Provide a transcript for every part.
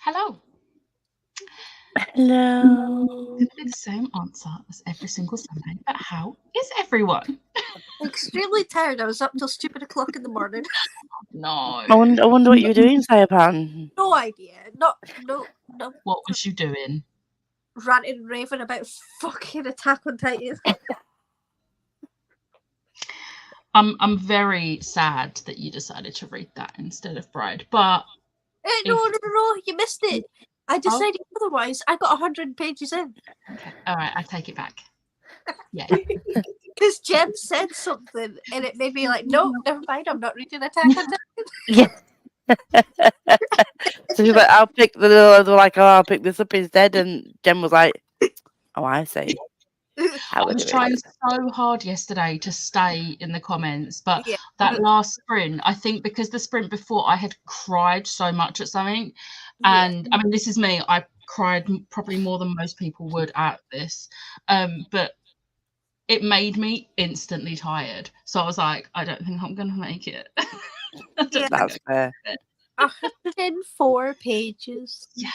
Hello. Hello. Going to be the same answer as every single Sunday, but how is everyone? Extremely tired. I was up till stupid o'clock in the morning. No. I wonder what you were doing, Sayapan. No idea. No. What was you doing? Ranting and raving about fucking Attack on Titan. I'm very sad that you decided to read that instead of Bride, but No. You missed it. I decided otherwise. I got 100 pages in. okay, all right, I take it back. Yeah. Because Jem said something and it made me like, no, never mind. I'm not reading Attack on Titan. Yeah. So she's like, I'll pick I'll pick this up instead, and Jen was like, oh, I see. I was trying so hard yesterday to stay in the comments, but Yeah. that last sprint, I think because the sprint before I had cried so much at something, and I mean, this is me, I cried probably more than most people would at this, but it made me instantly tired. So I was like, I don't think I'm going to make it. That's fair. 104 pages. Yes.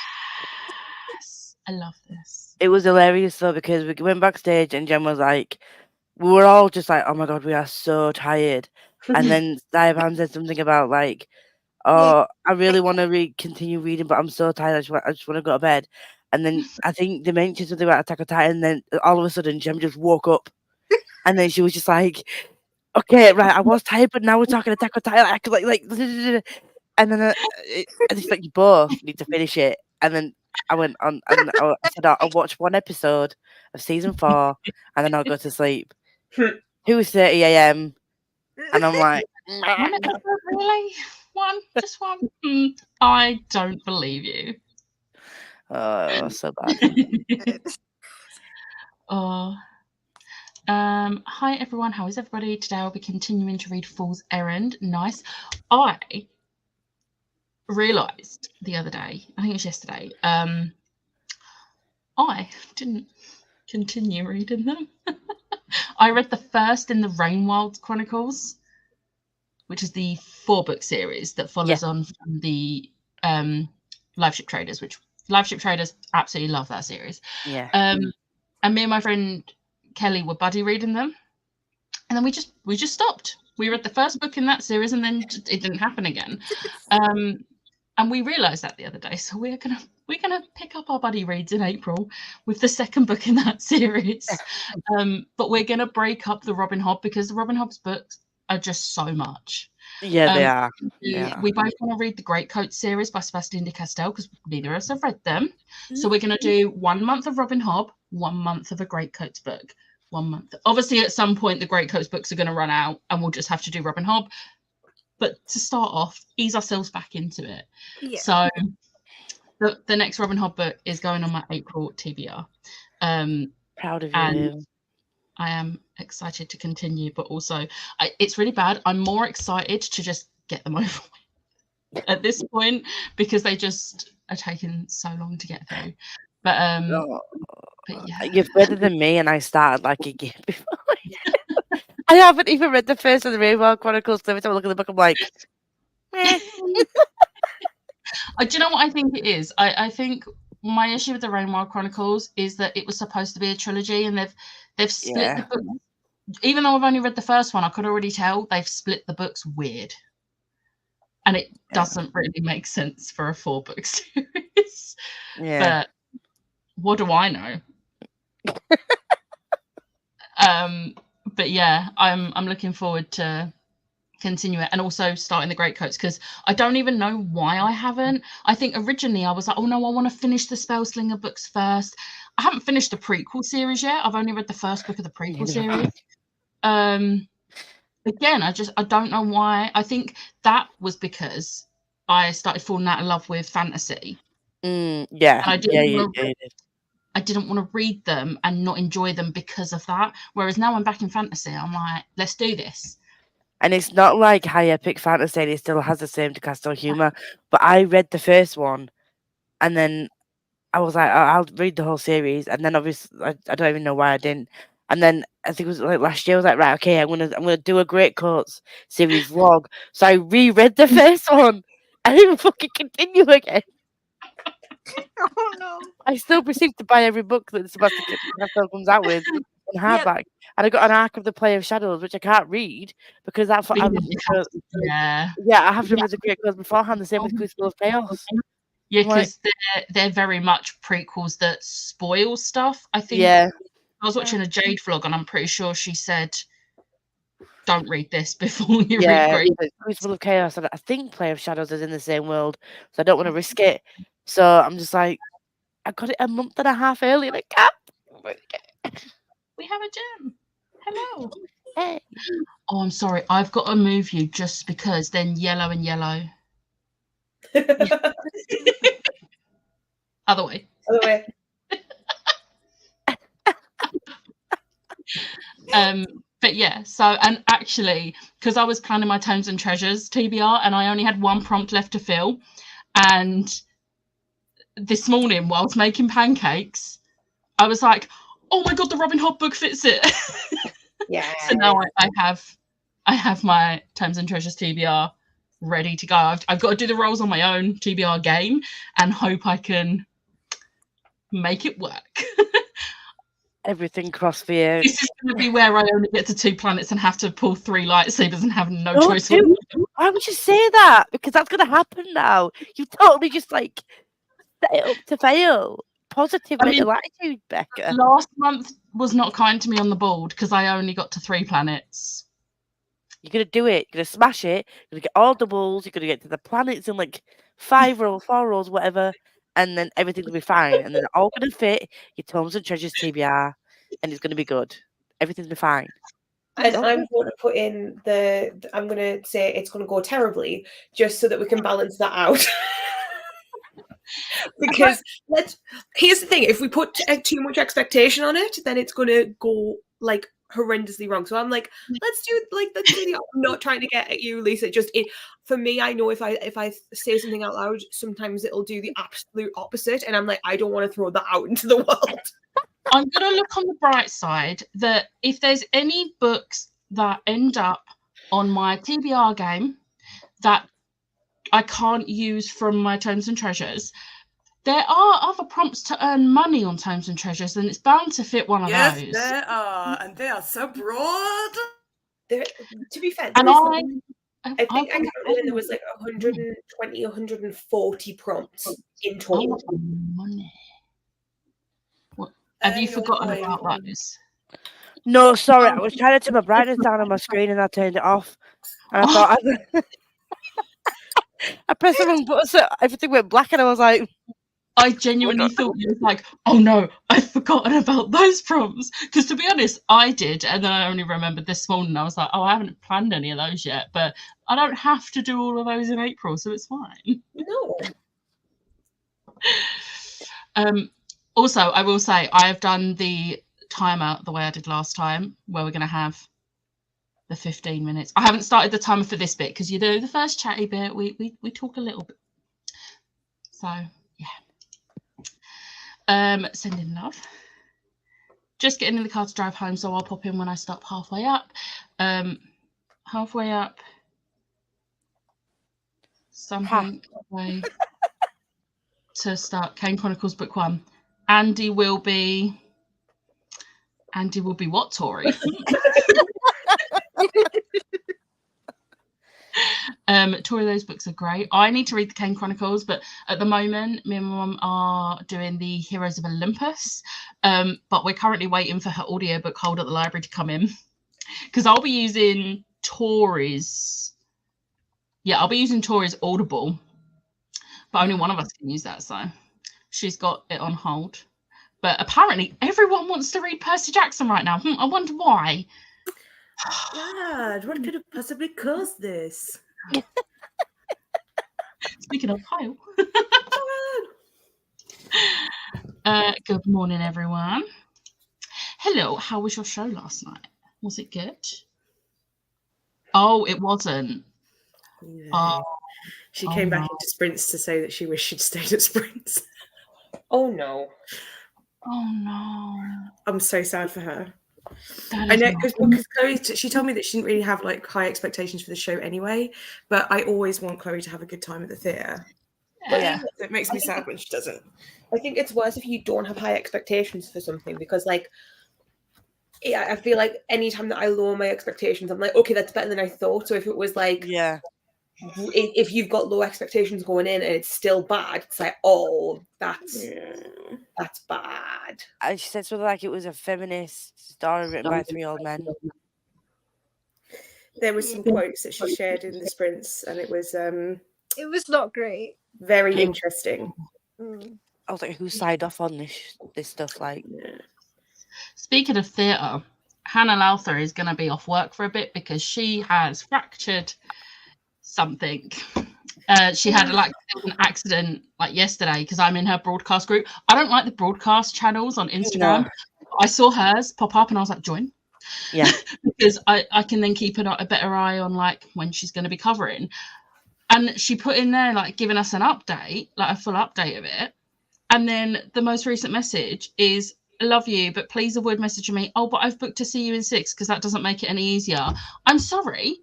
I love this. It was hilarious though, because we went backstage and Jen was like, we were all just like, oh my god, we are so tired. And then Sayapan said something about like, oh, I really want to continue reading, but I'm so tired. I just want to go to bed. And then I think they mentioned something about Attack on Titan, and then all of a sudden Jem just woke up, and then she was just like, "Okay, right, I was tired, but now we're talking Attack on Titan." I could like, and then it's like you both need to finish it. And then I went on and I said I'll watch one episode of season 4, and then I'll go to sleep. 2:30 a.m. and I'm like, one episode, really? One? Just one? I don't believe you. oh, so bad. Hi everyone, how is everybody? Today I'll be continuing to read Fool's Errand. Nice. I realised the other day, I think it was yesterday, I didn't continue reading them. I read the first in the Rainwild Chronicles, which is the 4-book series that follows on from the Live Ship Traders, which Live Ship Traders absolutely love that series. Yeah. And me and my friend Kelly were buddy reading them, and then we just stopped. We read the first book in that series, and then it didn't happen again. And we realised that the other day, so we're gonna pick up our buddy reads in April with the second book in that series. But we're gonna break up the Robin Hobb, because the Robin Hobb's books are just so much. Yeah, they are. We both want to read the Greatcoat series by Sebastian de Castell, because neither of us have read them. So we're going to do 1 month of Robin Hobb, 1 month of a Greatcoats book, 1 month. Obviously, at some point, the Greatcoats books are going to run out, and we'll just have to do Robin Hobb. But to start off, ease ourselves back into it. Yeah. So the next Robin Hobb book is going on my April TBR. Proud of you. And I am excited to continue, but also it's really bad. I'm more excited to just get them over with at this point, because they just are taking so long to get through. But yeah. You're better than me, and I started like a year before. I haven't even read the first of the Rainbow Chronicles, so every time I look at the book, I'm like, do you know what I think it is? I think my issue with the Rainbow Chronicles is that it was supposed to be a trilogy, and they've split the book. Even though I've only read the first one, I could already tell they've split the books weird. And it doesn't really make sense for a 4-book series. Yeah. But what do I know? But yeah, I'm looking forward to continue it, and also starting the Greatcoats, because I don't even know why I haven't. I think originally I was like, oh no, I want to finish the Spellslinger books first. I haven't finished the prequel series yet. I've only read the first book of the prequel series. Again, I don't know why. I think that was because I started falling out of love with fantasy. Yeah. I didn't want to read them and not enjoy them because of that. Whereas now I'm back in fantasy, I'm like, let's do this. And it's not like high epic fantasy, it still has the same de Castell humour. But I read the first one, and then I was like, I'll read the whole series. And then obviously, I don't even know why I didn't. And then I think it was like last year, I was like, right, okay, I'm gonna do a Greatcoats series vlog. So I reread the first one, and didn't fucking continue again. Oh no. I still proceed to buy every book that Sebastian Castell comes out with in hardback. And I got an Ark of the Play of Shadows, which I can't read because that's what I'm. Yeah. Yeah, I have to read the Great Codes beforehand. The same with Crucible of Chaos. Yeah, Like- because they're very much prequels that spoil stuff. I think Yeah, I was watching a Jade vlog, and I'm pretty sure she said, "Don't read this before you read yeah. Great." The Crucible of Chaos, and I think Play of Shadows is in the same world, so I don't want to risk it. So I'm just like, I got it a month and a half early, and I can't. We have a gem. Hello. Hey. Oh, I'm sorry. I've got to move you just because then yellow and yellow. Other way. Other way. But yeah, so, and actually, because I was planning my Tomes and Treasures TBR and I only had one prompt left to fill, and this morning while I was making pancakes, I was like, oh my god, the Robin Hood book fits it. Yeah. So now I have my Tomes and Treasures TBR ready to go. I've got to do the rolls on my own TBR game and hope I can make it work. Everything crossed for you. This is going to be where I only get to 2 planets and have to pull 3 lightsabers and have no Don't choice. do- Why would you say that? Because that's going to happen now. You totally just like set it up to fail. Positive attitude, Becca. Last month was not kind to me on the board because I only got to 3 planets. You're going to do it. You're going to smash it. You're going to get all doubles. You're going to get to the planets in like 5 rolls, 4 rolls, whatever. And then everything will be fine. And then they're all going to fit your Tomes and Treasures TBR. And it's going to be good. Everything's be fine. And I'm going to put in I'm going to say it's going to go terribly just so that we can balance that out. Because here's the thing, if we put too much expectation on it, then it's going to go like horrendously wrong. So I'm like, let's do the I'm not trying to get at you, Lisa. Just for me, I know if I say something out loud, sometimes it'll do the absolute opposite, and I'm like, I don't want to throw that out into the world. I'm going to look on the bright side that if there's any books that end up on my TBR game that I can't use from my Tomes and Treasures, there are other prompts to earn money on Tomes and Treasures, and it's bound to fit one of those. Yes, there are, and they are so broad. To be fair, And I think I counted when there was like 120, 140 prompts in total. Money. Have you forgotten about those? No, sorry. I was trying to turn my brightness down on my screen and I turned it off. And I thought I pressed the wrong button, so everything went black, and I was like, I genuinely thought you was like, oh no, I've forgotten about those prompts. Because to be honest, I did, and then I only remembered this morning. I was like, oh, I haven't planned any of those yet, but I don't have to do all of those in April, so it's fine. No. Also, I will say I have done the timer the way I did last time, where we're going to have the 15 minutes. I haven't started the timer for this bit because, you know, the first chatty bit, we talk a little bit. So, yeah. Sending love. Just getting in the car to drive home, so I'll pop in when I stop halfway up. Halfway up. Something way to start Kane Chronicles Book 1. Andy will be what, Tori? Tori, those books are great. I need to read the Kane Chronicles, but at the moment, me and my mum are doing the Heroes of Olympus. But we're currently waiting for her audiobook hold at the library to come in. Because I'll be using Tori's. Yeah, I'll be using Tori's Audible. But only one of us can use that, so she's got it on hold. But apparently everyone wants to read Percy Jackson right now. I wonder why. Dad, what could have possibly caused this? Speaking of Kyle. Good morning, everyone. Hello, how was your show last night? Was it good? Oh, it wasn't. No. She came back into Sprints to say that she wished she'd stayed at Sprints. Oh no. Oh no. I'm so sad for her. I know, because Chloe, she told me that she didn't really have like high expectations for the show anyway, but I always want Chloe to have a good time at the theatre. But Yeah. it makes me sad when she doesn't. I think it's worse if you don't have high expectations for something, because like, yeah, I feel like anytime that I lower my expectations, I'm like, okay, that's better than I thought. So if it was like, Yeah. if you've got low expectations going in and it's still bad, it's like, oh, that's bad. And she said something like it was a feminist story written by 3 old men. There were some quotes that she shared in the sprints, and it was It was not great. very interesting. I was like, who signed off on this stuff? Like, Speaking of theatre, Hannah Lowther is going to be off work for a bit because she has fractured something. She had an accident like yesterday because I'm in her broadcast group. I don't like the broadcast channels on Instagram. No. I saw hers pop up and I was like, join. Yeah. Because I can then keep a better eye on like when she's going to be covering. And she put in there like giving us an update, like a full update of it. And then the most recent message is, I love you, but please avoid messaging me. Oh, but I've booked to see you in 6 because that doesn't make it any easier. I'm sorry.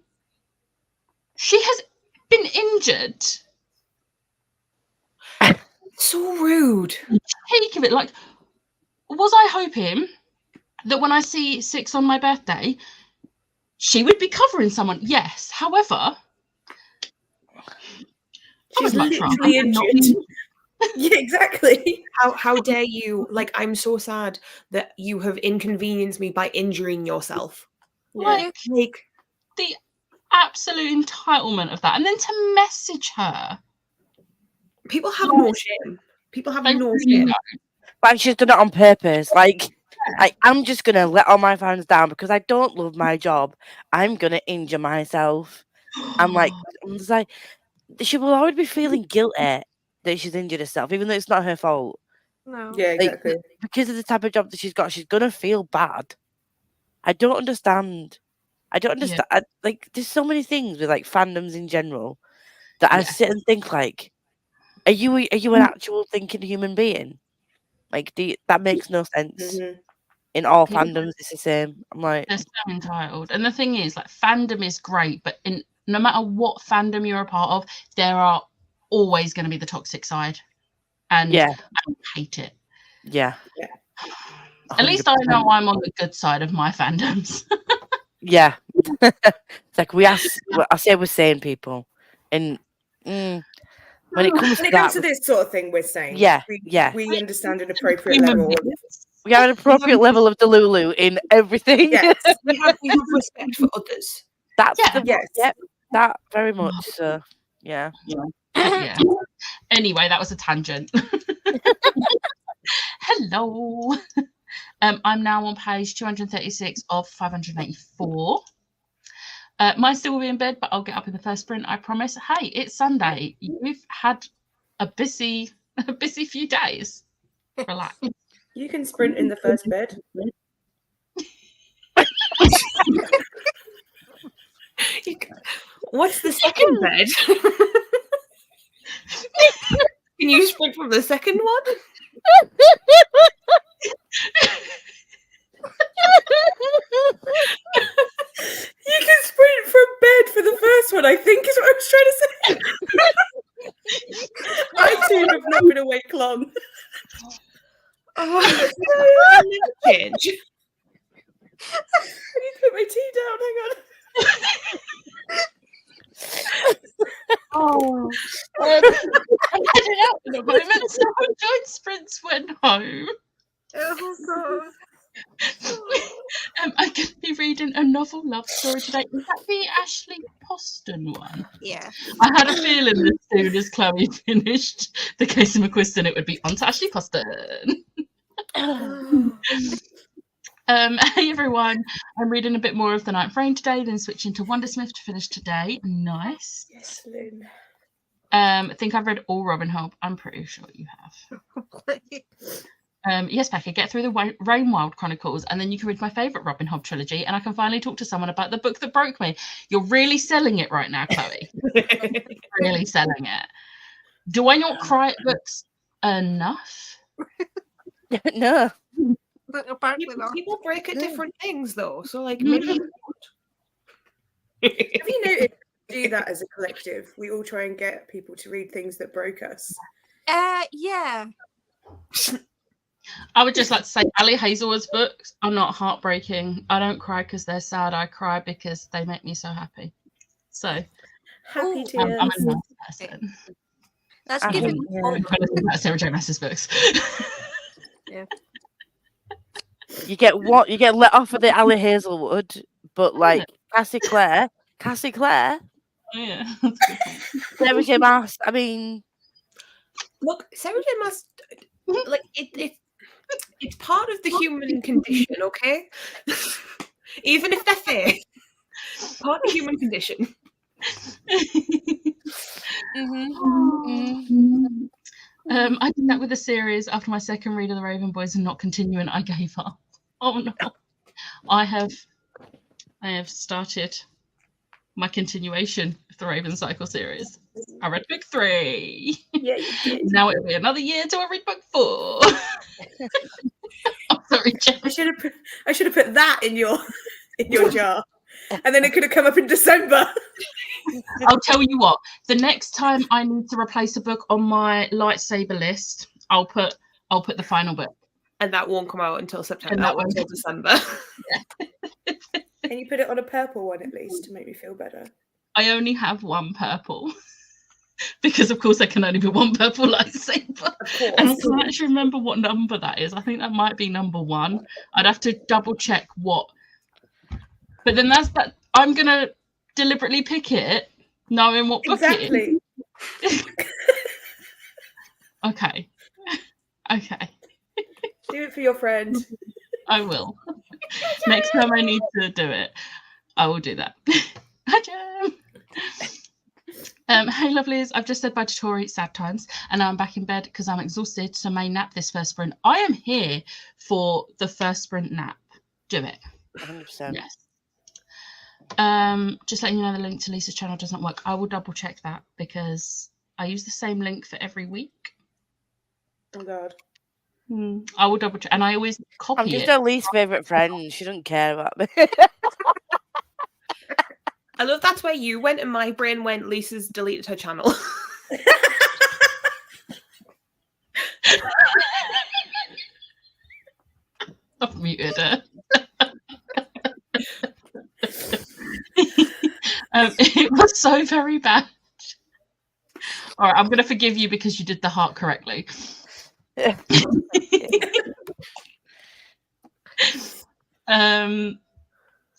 She has been injured. So rude. Take of it. Like, was I hoping that when I see 6 on my birthday, she would be covering someone? Yes. However, She's much literally injured. Yeah, exactly. How dare you? Like, I'm so sad that you have inconvenienced me by injuring yourself. like the absolute entitlement of that. And then to message her. People have no shame. People have I no really shame. don't. Like she's done it on purpose. Like I'm just gonna let all my fans down because I don't love my job. I'm gonna injure myself. I'm just like, she will always be feeling guilty that she's injured herself, even though it's not her fault. No. Yeah, exactly. Like, because of the type of job that she's got, she's gonna feel bad. I don't understand. Like, there's so many things with like fandoms in general that I sit and think like, are you an actual thinking human being? Like, that makes no sense. Mhm. In all fandoms, it's the same. I'm like, they're so entitled. And the thing is, like, fandom is great, but no matter what fandom you're a part of, there are always going to be the toxic side. And yeah, I hate it. yeah. At least I know I'm on the good side of my fandoms. Yeah. It's like I say we're saying people. And when it comes to this sort of thing, we're saying, we understand an appropriate level. We have an appropriate level of Delulu in everything. Yes, we have respect for others. That's yes. That very much. So yeah. Yeah. Anyway, that was a tangent. Hello. I'm now on page 236 of 584. Mine still will be in bed, but I'll get up in the first sprint, I promise. Hey, it's Sunday. You've had a busy few days. Relax. You can sprint in the first bed. What's the second bed? Can you sprint from the second one? You can sprint from bed for the first one, I think, is what I was trying to say. I too have not been awake long. Oh, change. I need to put my tea down. Hang on. I'm heading out in a moment, so joint sprints went home. Oh god. I'm going to be reading a novel love story today. Is that the Ashley Poston one? Yeah. I had a feeling as soon as Chloe finished the Casey McQuiston, it would be on to Ashley Poston. Hey everyone, I'm reading a bit more of The Ninth Rain today, then switching to Wondersmith to finish today. Nice. Yes, Lynn. I think I've read all Robin Hood. I'm pretty sure you have. Yes, Becca, get through the Rainwild Chronicles and then you can read my favourite Robin Hood trilogy and I can finally talk to someone about the book that broke me. You're really selling it right now, Chloe. Really selling it. Do I not cry at books enough? No. But apparently not. People break at different things, though. So, like, maybe. Have you noticed do that as a collective. We all try and get people to read things that broke us. Yeah. I would just like to say Ali Hazelwood's books are not heartbreaking. I don't cry because they're sad. I cry because they make me so happy. So Happy Ooh. tears. I'm a nice person. That's I giving think, yeah. I'm trying to think about Sarah J. Maas's books. You get let off of the Ali Hazelwood, but like Cassie Clare. Oh, yeah, that's a good point. Sarah J. Maas. I mean, Look, Sarah J. Maas, like it's part of the human condition, okay? Even if they're fake, part of the human condition. I did that with a series after my second read of The Raven Boys and not continuing. I gave up. Oh no! I have started my continuation of the Raven Cycle series. I read book 3. Yeah, you did. Now it'll be another year till I read book 4. I'm sorry, Jen. I should have put that in your jar, and then it could have come up in December. I'll tell you what. The next time I need to replace a book on my lightsaber list, I'll put the final book. And that won't come out until September. And that won't. Until December. Can you put it on a purple one at least to make me feel better? I only have one purple. Because of course there can only be one purple lightsaber. Of course. And I can't actually remember what number that is. I think that might be number 1. I'd have to double check what. But then that's that. I'm gonna deliberately pick it, knowing what book Exactly. it is. Okay. Okay. Do it for your friend. I will. Next time I need to do it, I will do that. Hi, Jem. Hey, lovelies. I've just said bye to Tori, sad times, and now I'm back in bed because I'm exhausted, so may nap this first sprint. I am here for the first sprint nap. Do it. 100%. Yes. Just letting you know the link to Lisa's channel doesn't work. I will double check that because I use the same link for every week. Oh God. I will double check, and I always copy I'm just it. her least favourite friend. She doesn't care about me. I love that's where you went and my brain went, Lisa's deleted her channel. I've muted her. It was so very bad. All right, I'm going to forgive you because you did the heart correctly.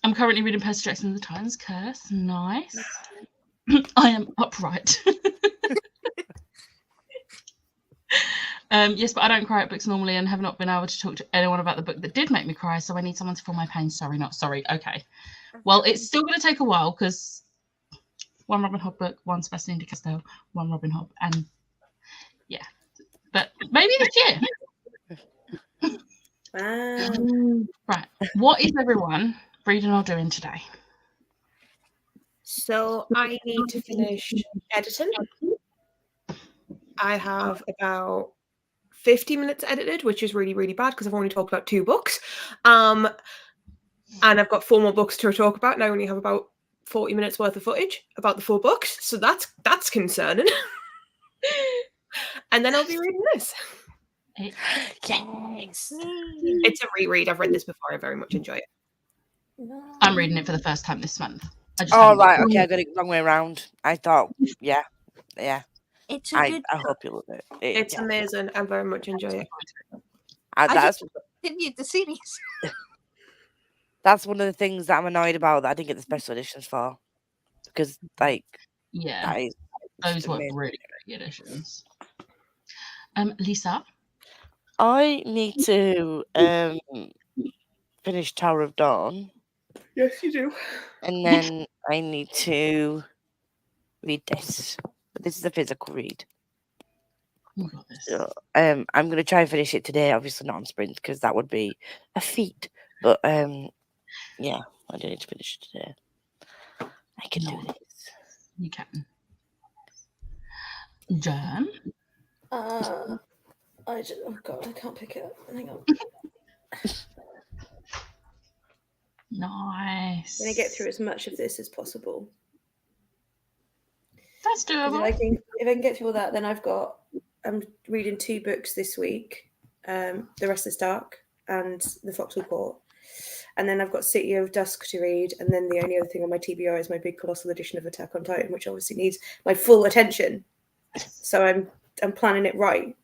I'm currently reading Percy Jackson and the Titan's Curse. Nice. I am upright. Yes, but I don't cry at books normally and have not been able to talk to anyone about the book that did make me cry, so I need someone to feel my pain. Sorry, not sorry. Okay. Well, it's still going to take a while because one Robin Hood book, one Sebastian de Castell, one Robin Hood, and yeah. But maybe this year. Wow. Right. What is everyone reading or doing today? So I need to finish editing. I have about 50 minutes edited, which is really, really bad because I've only talked about 2 books. And I've got 4 more books to talk about, and I only have about 40 minutes worth of footage about the 4 books. So that's concerning. And then I'll be reading this. Yes. It's a reread. I've read this before. I very much enjoy it. I'm reading it for the first time this month. Oh, right. Okay, I got it wrong way around. I thought, yeah. It's a good. I hope you love it. It's amazing. I very much enjoy it. That's Continued the series. that's one of the things that I'm annoyed about that I didn't get the special editions for. Because, like, Yeah, that is those were amazing. really great editions. Lisa? I need to finish Tower of Dawn. Yes, you do. And then I need to read this. But this is a physical read. You got this. So, I'm going to try and finish it today. Obviously not on sprint because that would be a feat. But yeah, I do need to finish it today. I can do this. You can. Jan? Oh God, I can't pick it up. Hang on. Nice. I'm going to get through as much of this as possible. That's doable. If I can get through all that, then I'm reading 2 books this week. The Restless Dark and The Foxhole Court. And then I've got City of Dusk to read, and then the only other thing on my TBR is my big colossal edition of Attack on Titan, which obviously needs my full attention. So I'm planning it right.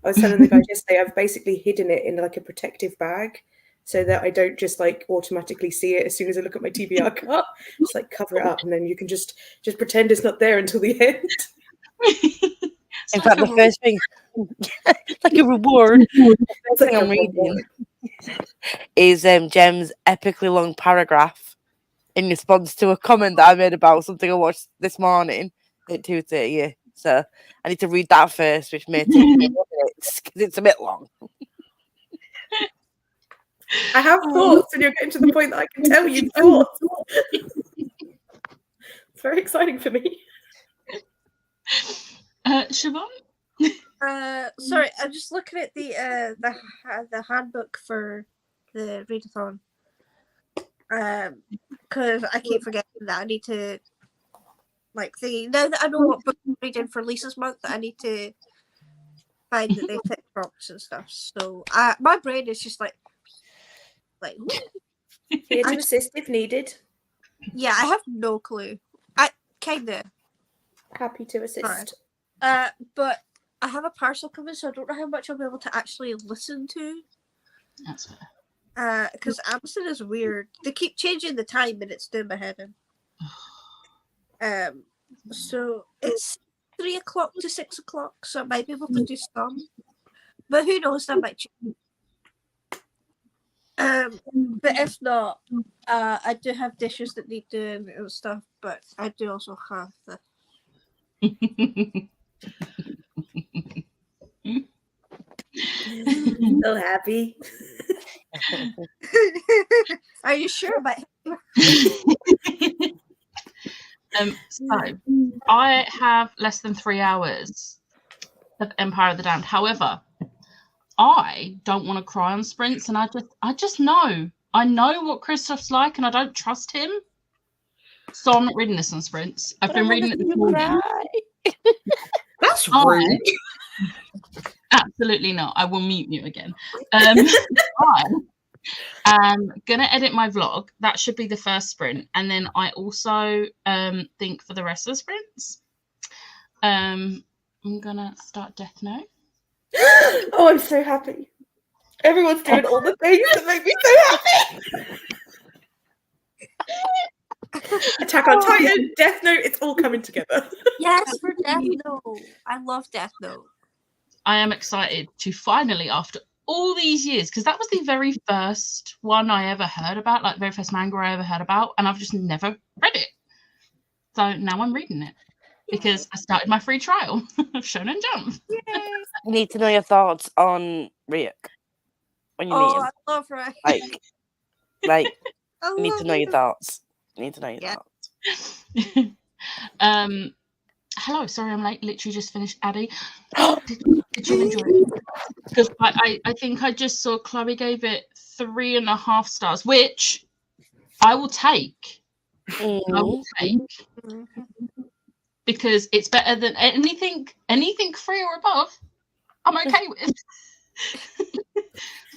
I was telling the guys yesterday, I've basically hidden it in like a protective bag so that I don't just like automatically see it as soon as I look at my TBR card. Just like cover it up, and then you can just pretend it's not there until the end. In fact, the first thing, like a reward, the first thing I'm reading is Jem's epically long paragraph in response to a comment that I made about something I watched this morning at 2:30. Yeah. So I need to read that first, which may take minutes because it's a bit long. I have thoughts, and you're getting to the point that I can tell you thoughts. It's very exciting for me. Siobhan? Sorry, I'm just looking at the handbook for the readathon. Because I keep forgetting that I need to now that I know what book I'm reading for Lisa's month, I need to find that they tick box and stuff. So my brain is just like Here to assist if needed. yeah, I have no clue. I kinda Happy to assist. but I have a parcel coming, so I don't know how much I'll be able to actually listen to. That's fair. Because Amazon is weird. They keep changing the time, and it's doing my head in. So it's 3 o'clock to 6 o'clock, so I might be able to do some, but who knows? That might change. But if not, I do have dishes that need doing and stuff, but I do also have the. So happy. Are you sure about So I have less than 3 hours of Empire of the Damned. However, I don't want to cry on sprints, and I just know. I know what Christoph's like, and I don't trust him. So I'm not reading this on sprints. I've been reading it this morning. That's rude. Absolutely not. I will mute you again. I'm gonna edit my vlog. That should be the first sprint, and then I also think for the rest of the sprints, I'm gonna start Death Note. Oh, I'm so happy. Everyone's doing all the things that make me so happy. Attack on Titan, Death Note, it's all coming together. Yes, for Death Note. I love Death Note. I am excited to finally, after all these years, because that was the very first one I ever heard about, like very first manga I ever heard about, and I've just never read it. So now I'm reading it because I started my free trial of Shonen Jump. Yay. I need to know your thoughts on Ryuk when you meet him. I love her. Like, I need to know your thoughts. Hello, sorry I'm late. Literally just finished Addy. Did you enjoy it? Because I think I just saw Chloe gave it 3.5 stars, which I will take. I will take because it's better than anything 3 or above. I'm okay with.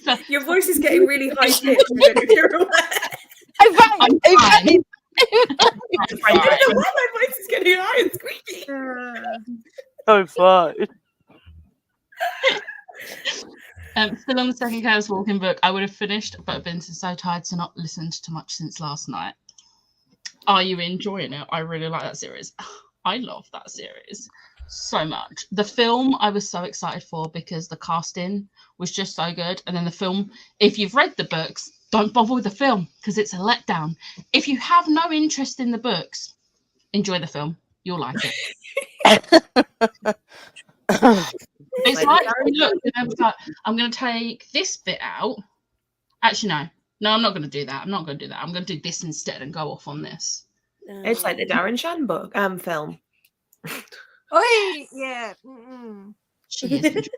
So, your voice is getting really high pitched. If you're aware. I'm fine. I don't know why my voice is getting high and squeaky. I'm fine. Still on the second Chaos Walking book. I would have finished, but I've been so tired to not listened to much since last night. Are you enjoying it? I really like that series. I love that series so much. The film I was so excited for because the casting was just so good. And then the film, if you've read the books, don't bother with the film because it's a letdown. If you have no interest in the books, enjoy the film. You'll like it. It's like, look, and I was like, I'm going to take this bit out. Actually, no, I'm not going to do that. I'm not going to do that. I'm going to do this instead and go off on this. It's like the Darren Shan book, film. Oh, yeah. Mm-mm. She is.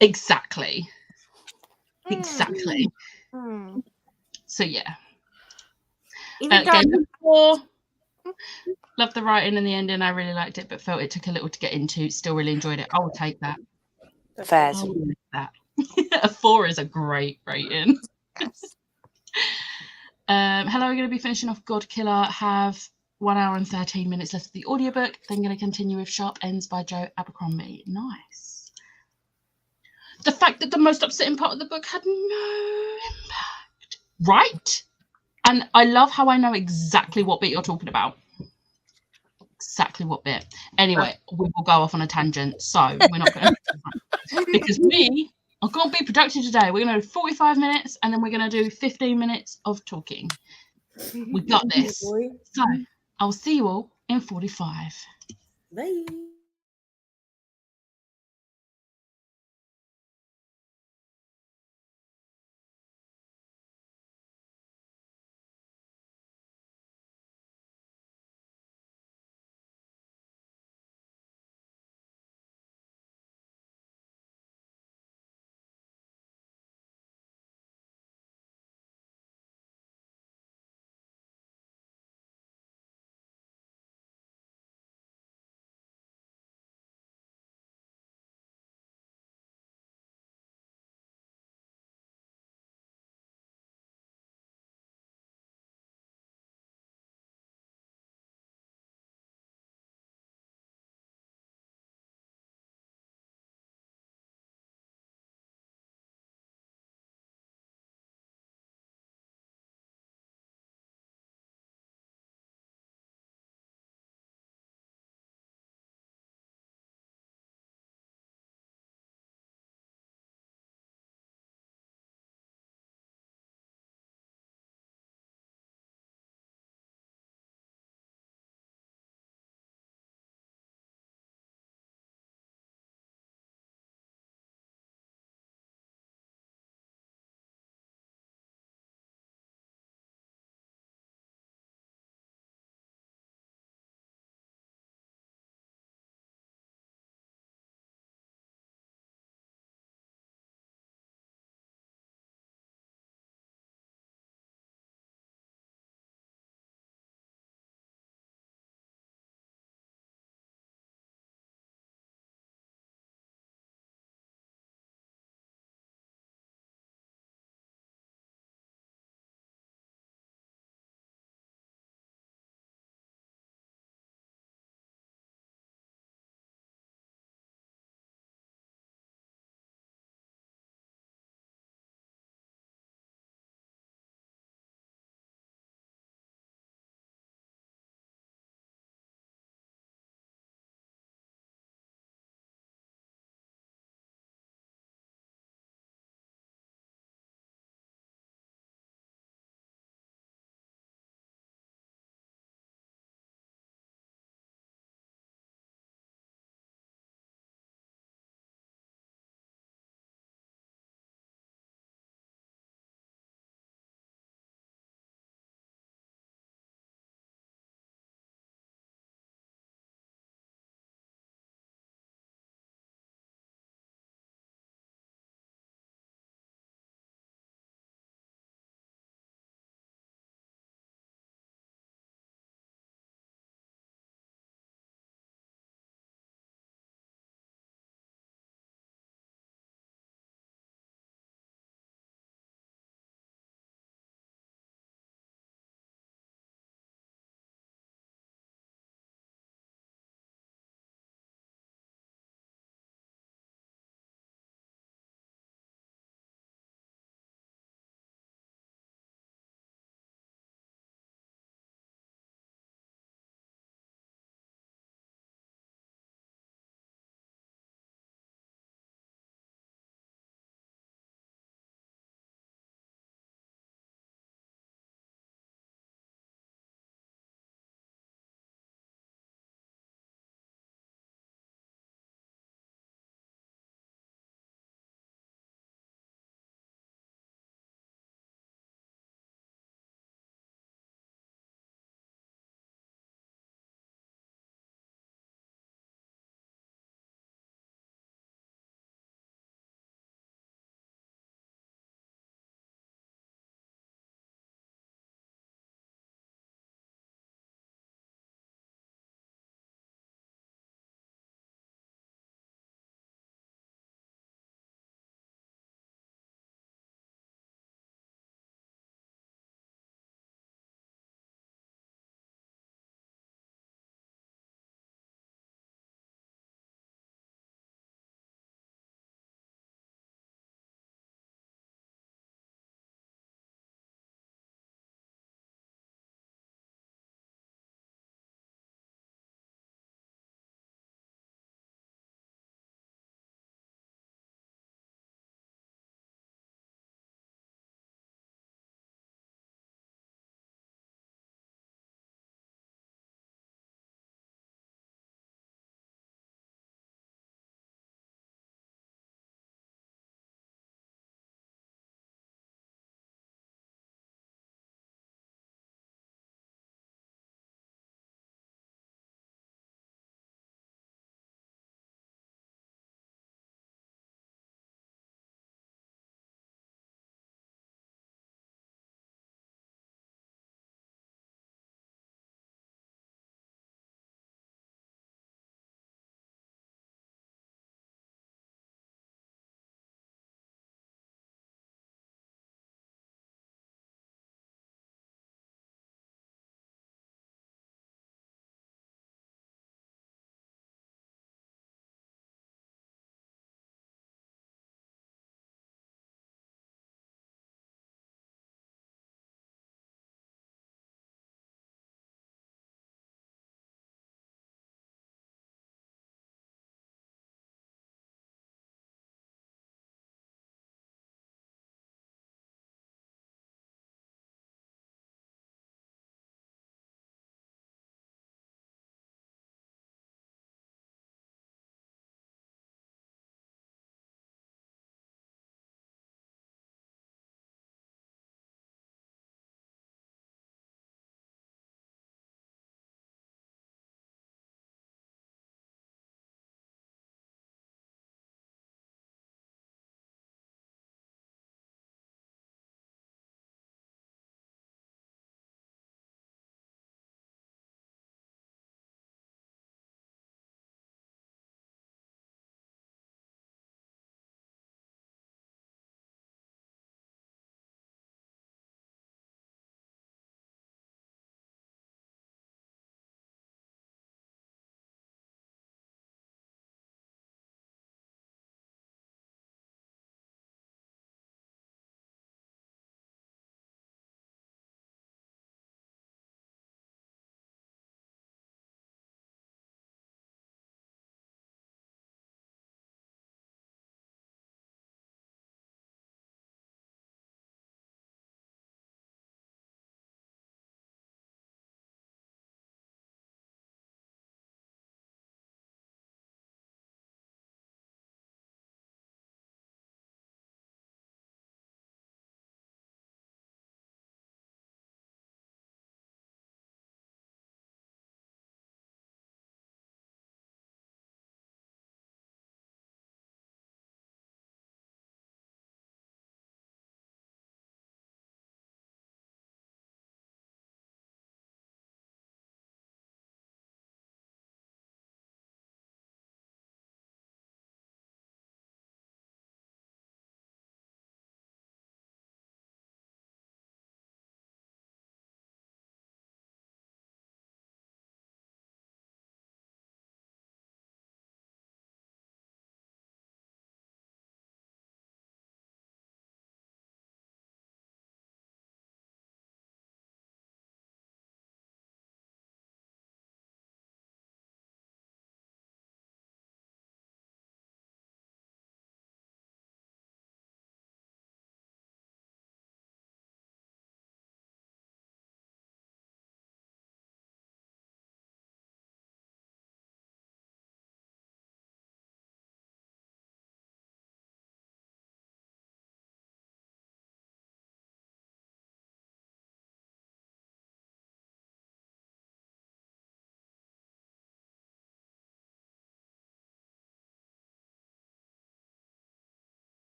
Exactly. Mm. So yeah. Even Game 4. Loved the writing and the ending. I really liked it, but felt it took a little to get into. Still really enjoyed it. I will take that. Fair. I will take that. A 4 is a great rating. Hello, we're going to be finishing off God Killer. Have 1 hour and 13 minutes left of the audiobook. Then going to continue with Sharp Ends by Joe Abercrombie. Nice. The fact that the most upsetting part of the book had no impact. Right? And I love how I know exactly what bit you're talking about. Exactly what bit. Anyway, we will go off on a tangent. So we're not going to... because we are going to be productive today. We're going to do 45 minutes and then we're going to do 15 minutes of talking. We got this. So I'll see you all in 45. Bye.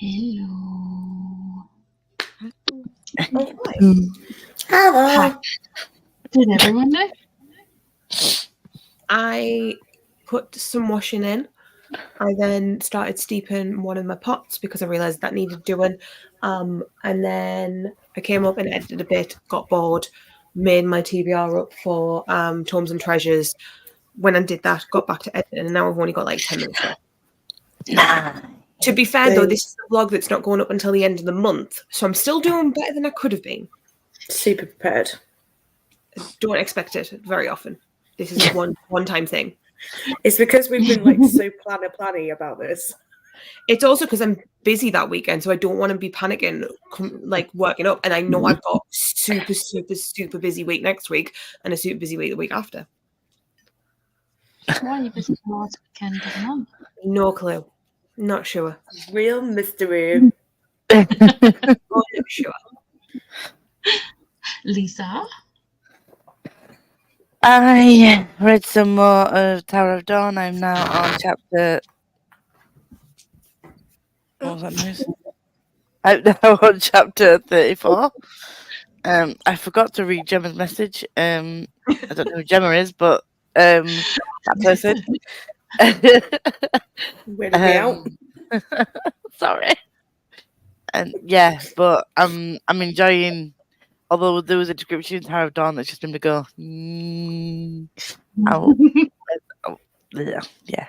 Hello. Oh, hi. Hi. Did everyone know? I put some washing in. I then started steeping one of my pots because I realised that needed doing. And then I came up and edited a bit, got bored, made my TBR up for Tomes and Treasures. When I did that, got back to editing, and now I've only got like 10 minutes left. Nah. To be fair, though, this is a vlog that's not going up until the end of the month, so I'm still doing better than I could have been. Super prepared. Don't expect it very often. This is a one-time thing. It's because we've been like so planny about this. It's also because I'm busy that weekend, so I don't want to be panicking, like working up. And I know I've got super busy week next week and a super busy week the week after. Why are you busy last weekend of the month? No clue. Not sure. Real mystery. Not sure. Lisa? I read some more of Tower of Dawn. I'm now on chapter. What was that noise? I'm now on chapter 34. I forgot to read Gemma's message. I don't know who Gemma is, but that person. Weirded me out. Sorry. And yeah, but I'm enjoying. Although there was a description in Tower of Dawn that's just made me go, yeah.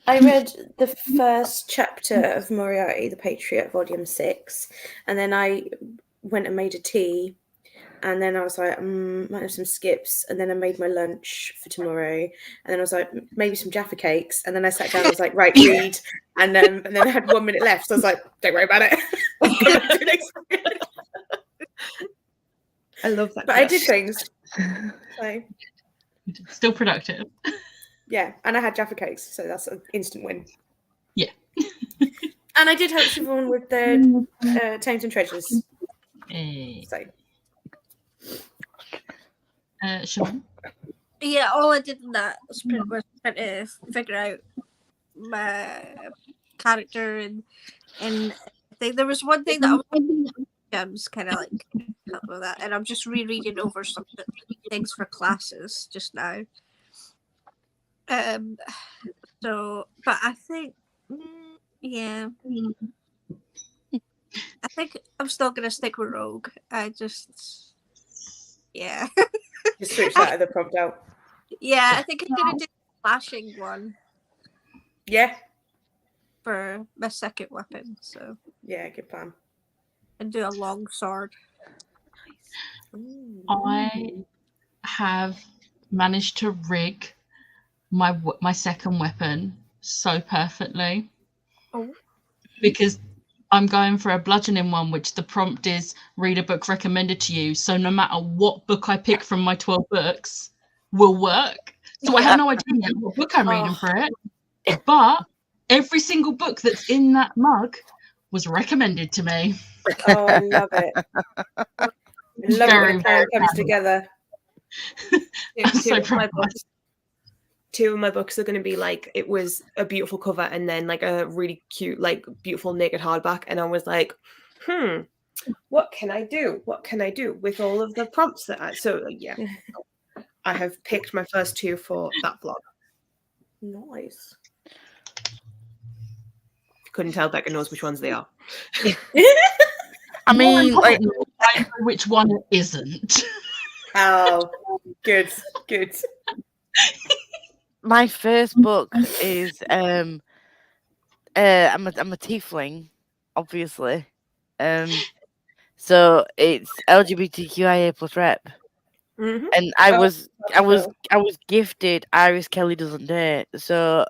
I read the first chapter of Moriarty, the Patriot, Volume 6, and then I went and made a tea, and then I was like, might have some skips, and then I made my lunch for tomorrow, and then I was like, maybe some Jaffa cakes, and then I sat down, I was like, right, read, and then I had 1 minute left, so I was like, don't worry about it. I love that. But I did things. So Still productive. yeah, and I had Jaffa cakes, so that's an instant win. Yeah. And I did help Siobhan with the Tomes and Treasures. Hey. So Siobhan? Yeah, all I did in that sprint was trying to figure out my character and there was one thing that I was kind of like help with that, and I'm just rereading over some things for classes just now. So, but I think, yeah, I think I'm still gonna stick with Rogue. Just switch that other prompt out. Yeah, I think I'm gonna do the flashing one. Yeah. For my second weapon, so yeah, good plan. And do a long sword. I have managed to rig my second weapon so perfectly. Oh. Because I'm going for a bludgeoning one, which the prompt is read a book recommended to you. So no matter what book I pick from my 12 books will work. So I have no idea what book I'm reading for it. But every single book that's in that mug was recommended to me. Oh, I love it. I love it when a plan comes together. Two of my books are going to be like, it was a beautiful cover and then like a really cute, like beautiful naked hardback. And I was like, what can I do? What can I do with all of the prompts that yeah, I have picked my first two for that vlog. Nice. Couldn't tell, Becca knows which ones they are. I mean, like, I know which one it isn't. Oh, good. My first book is I'm a tiefling, obviously. So it's LGBTQIA plus rep. Mm-hmm. And I was gifted Iris Kelly Doesn't Date. So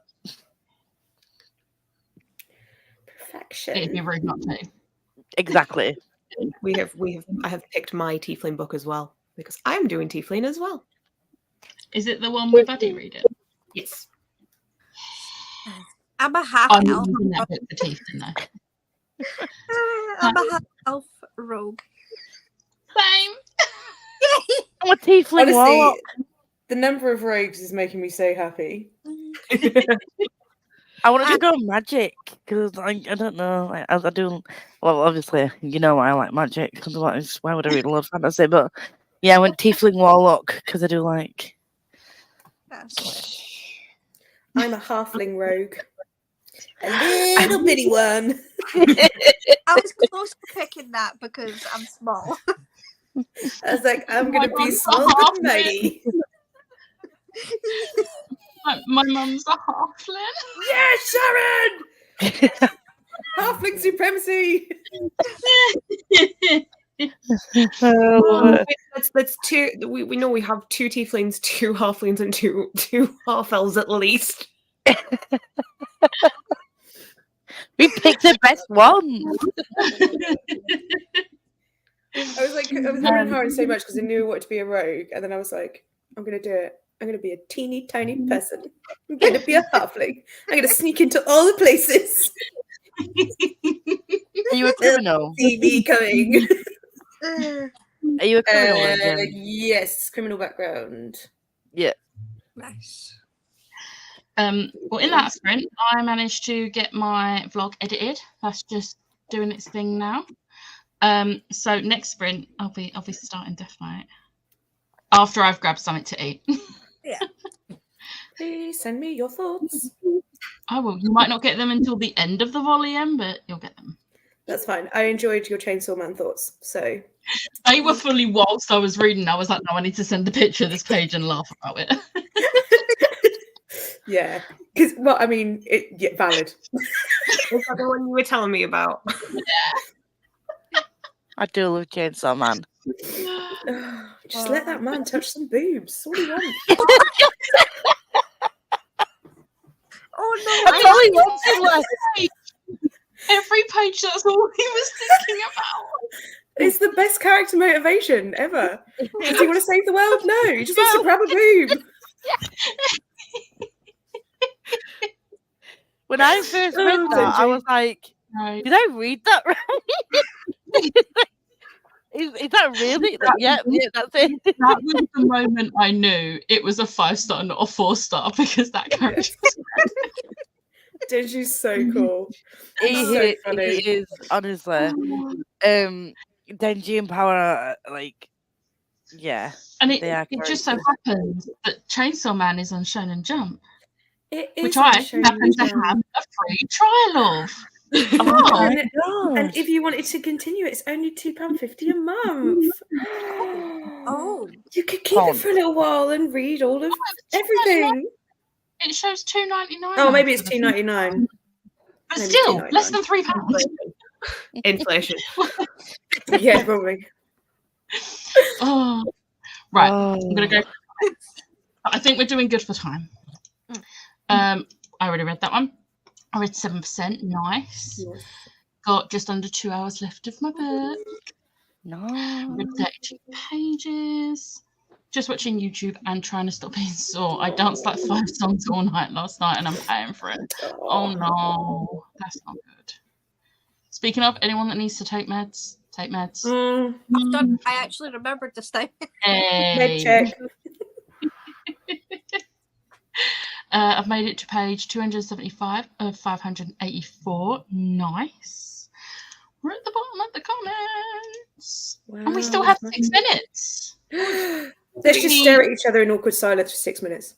perfection. It'd be rude not to. Exactly. I have picked my tiefling book as well because I'm doing tiefling as well. Is it the one with Buddy read it? Yes. I'm a half I'm elf. using that bit for tiefling though. I'm a half elf rogue. Same. I'm a tiefling warlock. The number of rogues is making me so happy. I wanted to go magic because I don't know. I do. Well, obviously, you know I like magic. Otherwise, why would I read a lot of fantasy? But yeah, I went tiefling warlock because I do like. I'm a halfling rogue. A little bitty one. I was close to picking that because I'm small. I was like, I'm gonna be mum's a small but halfling. mighty. My mum's a halfling. Yeah, Sharon! Halfling supremacy. That's two. We know we have 2 tieflings, 2 halflings, and two half elves at least. We picked the best one. I was having her so much because I knew I wanted to be a rogue, and then I was like, I'm gonna do it. I'm gonna be a teeny tiny person. I'm gonna be a halfling. I'm gonna sneak into all the places. Are you a criminal? See me coming. Are you a criminal? Jen? Yes, criminal background. Yeah. Nice. Well, in that sprint, I managed to get my vlog edited. That's just doing its thing now. So next sprint, I'll be starting Deathmite after I've grabbed something to eat. Yeah. Please send me your thoughts. I will. You might not get them until the end of the volume, but you'll get them. That's fine. I enjoyed your Chainsaw Man thoughts. So They were fully whilst I was reading. I was like, no, I need to send the picture of this page and laugh about it. yeah, because well, I mean, valid. Is that the one you were telling me about? I do love Chainsaw Man. Just let that man touch some boobs. All he wants. Oh no! That's all he wants in life. Every page, that's all he was thinking about. It's the best character motivation ever. Does he want to save the world? No, he just wants to grab a boob. When I first read that, I was like, Right. did I read that right? Is that really? Yeah, that's it. That was the moment I knew it was a 5-star, not a 4-star, because that character. Denji's so cool. He funny. is honestly. Denji and Power are like, yeah. And They are it just so characters. happens that Chainsaw Man is on Shonen Jump, It is which on I Shonen happen to Jump. have a free trial of. Oh and, my and gosh. if you wanted to continue, it's only £2.50 a month. Oh. You could keep it for a little while and read all of everything. It shows $2.99. Oh, maybe it's $2.99. But maybe still, $2.99. less than £3. Inflation. Yeah, probably. Oh, right. Oh. I'm gonna go. I think we're doing good for time. I already read that one. I read 7%. Nice. Got just under 2 hours left of my book. No. Read 32 pages. Just watching YouTube and trying to stop being sore. I danced like 5 songs all night last night and I'm paying for it. Oh no, that's not good. Speaking of, anyone that needs to take meds, take meds. I've done. I actually remembered this time. Hey. Med check. I've made it to page 275 of 584. Nice. We're at the bottom of the comments. And we still have 6 minutes. Let's just stare at each other in awkward silence for 6 minutes.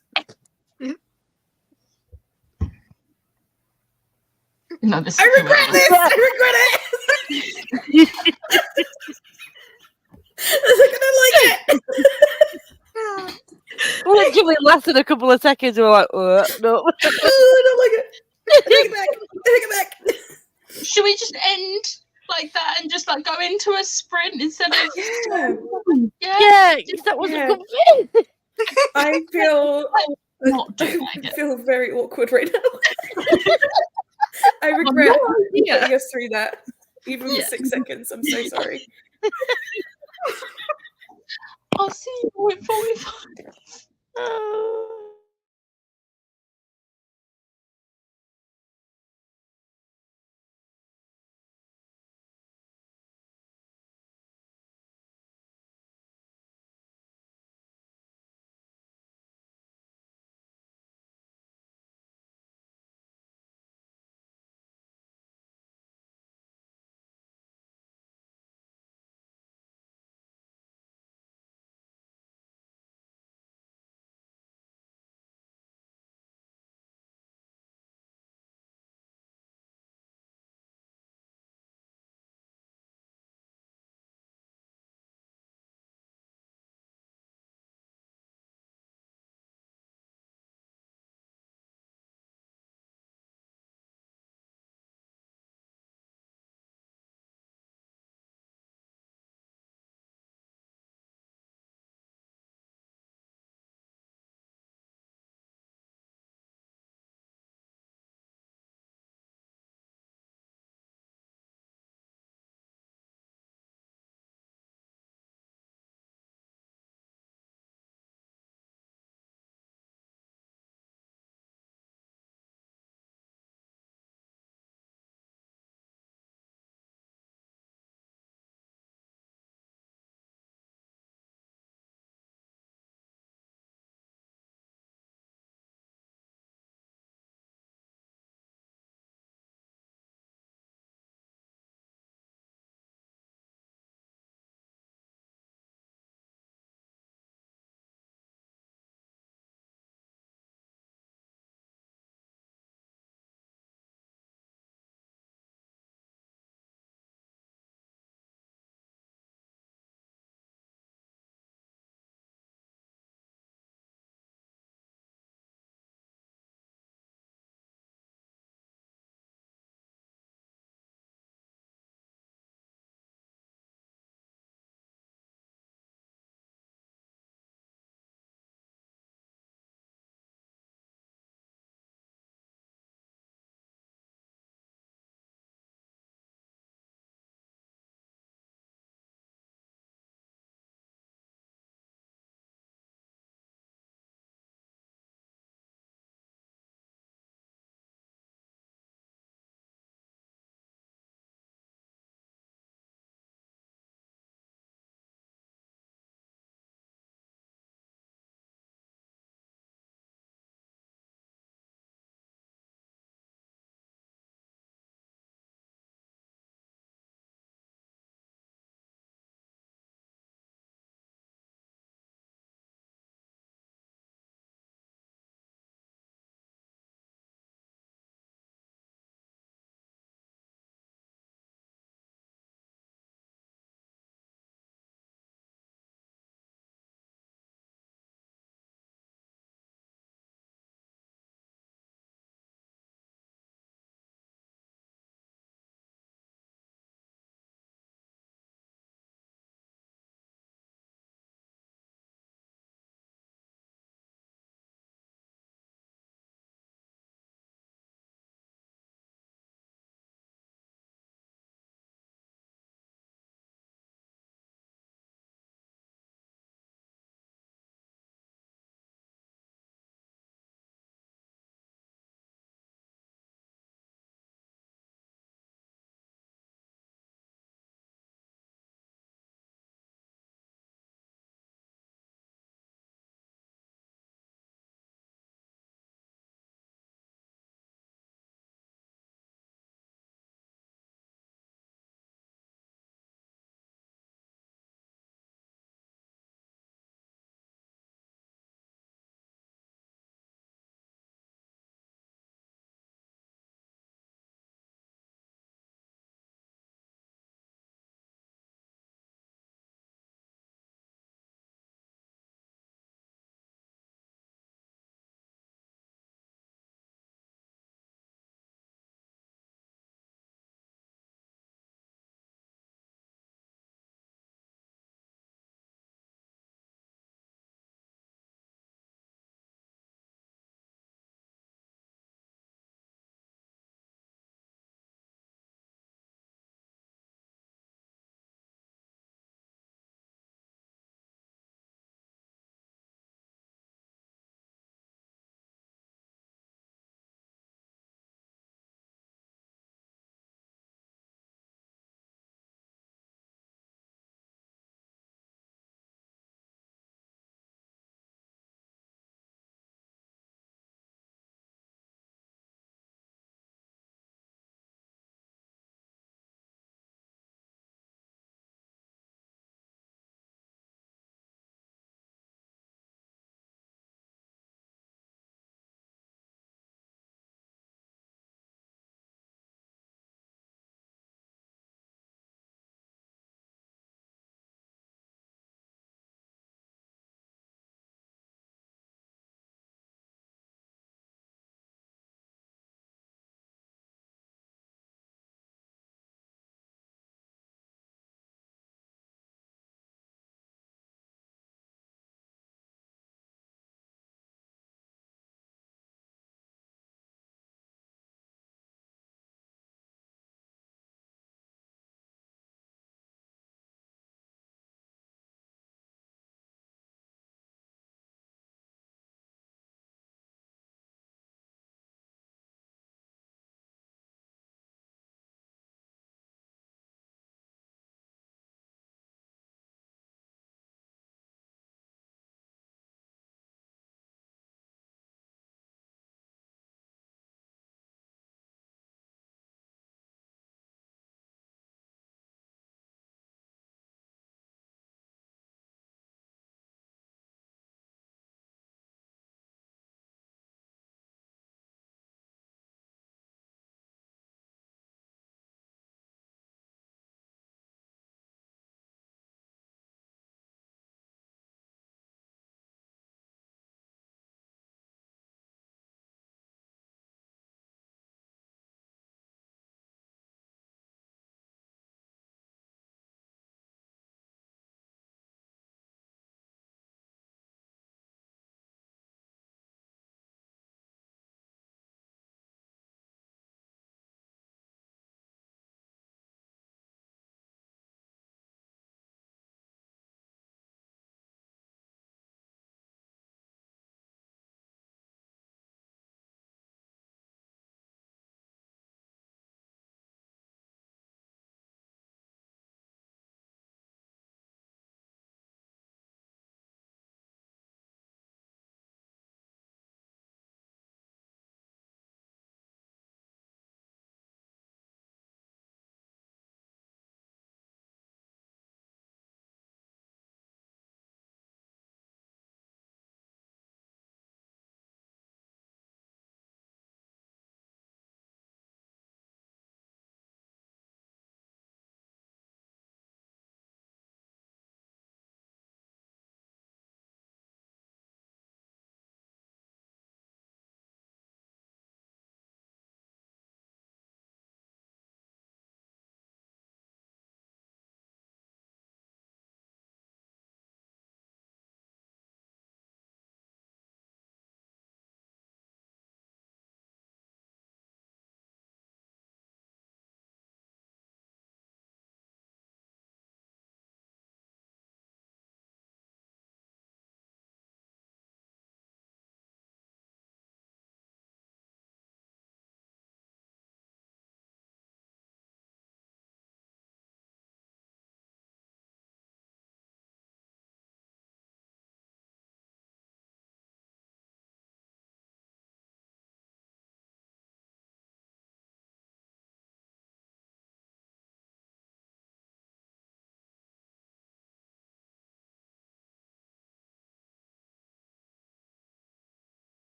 No, this I regret this! I regret it! I'm gonna like it! Literally lasted a couple of seconds. We were like, no. Oh, I don't like it. I take it back. I take it back. Should we just end like that and just like go into a sprint instead of Yeah, that was a good thing. I feel not doing that I again. feel very awkward right now. I regret putting us through that, even for 6 seconds. I'm so sorry. I'll see you in 45.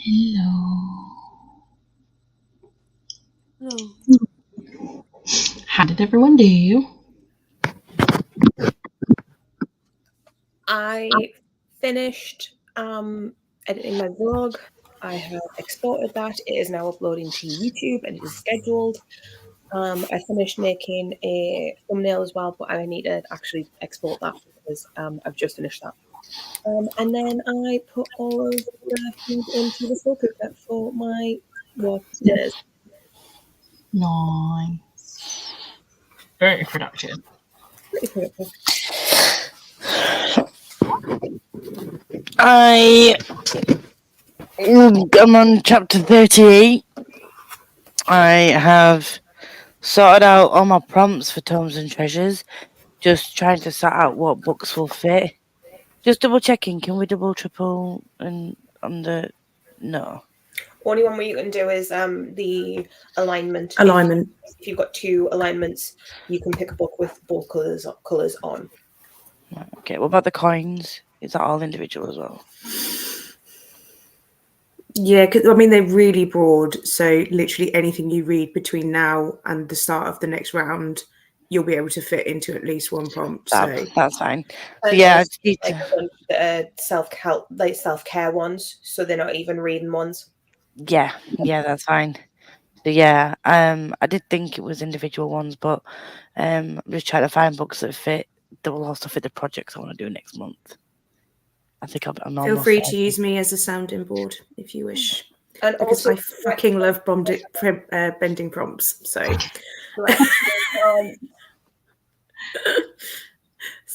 Hello. No. How did everyone do? I finished editing my vlog. I have exported that. It is now uploading to YouTube and it is scheduled. I finished making a thumbnail as well, but I need to actually export that because I've just finished that. And then I put all of the food into the slow cooker for my dinners. Nice. Very productive. Pretty productive. I'm on chapter 38. I have sorted out all my prompts for Tomes and Treasures. Just trying to sort out what books will fit. Just double checking. Can we double, triple, and on the... No. Only one way you can do is the alignment. Alignment. If you've got two alignments, you can pick a book with both colours on. Okay, what about the coins? Is that all individual as well? Yeah, because I mean they're really broad, so literally anything you read between now and the start of the next round, you'll be able to fit into at least one prompt. So That's fine. So And yeah, I there's, just need like to... self-help, like self-care ones, so they're not even reading ones. Yeah, that's fine. So yeah, I did think it was individual ones, but I'm just trying to find books that fit, that will also fit the projects I want to do next month. I think I'm feel almost free there. to use me as a sounding board if you wish, And because also, I fucking love bending prompts. So it's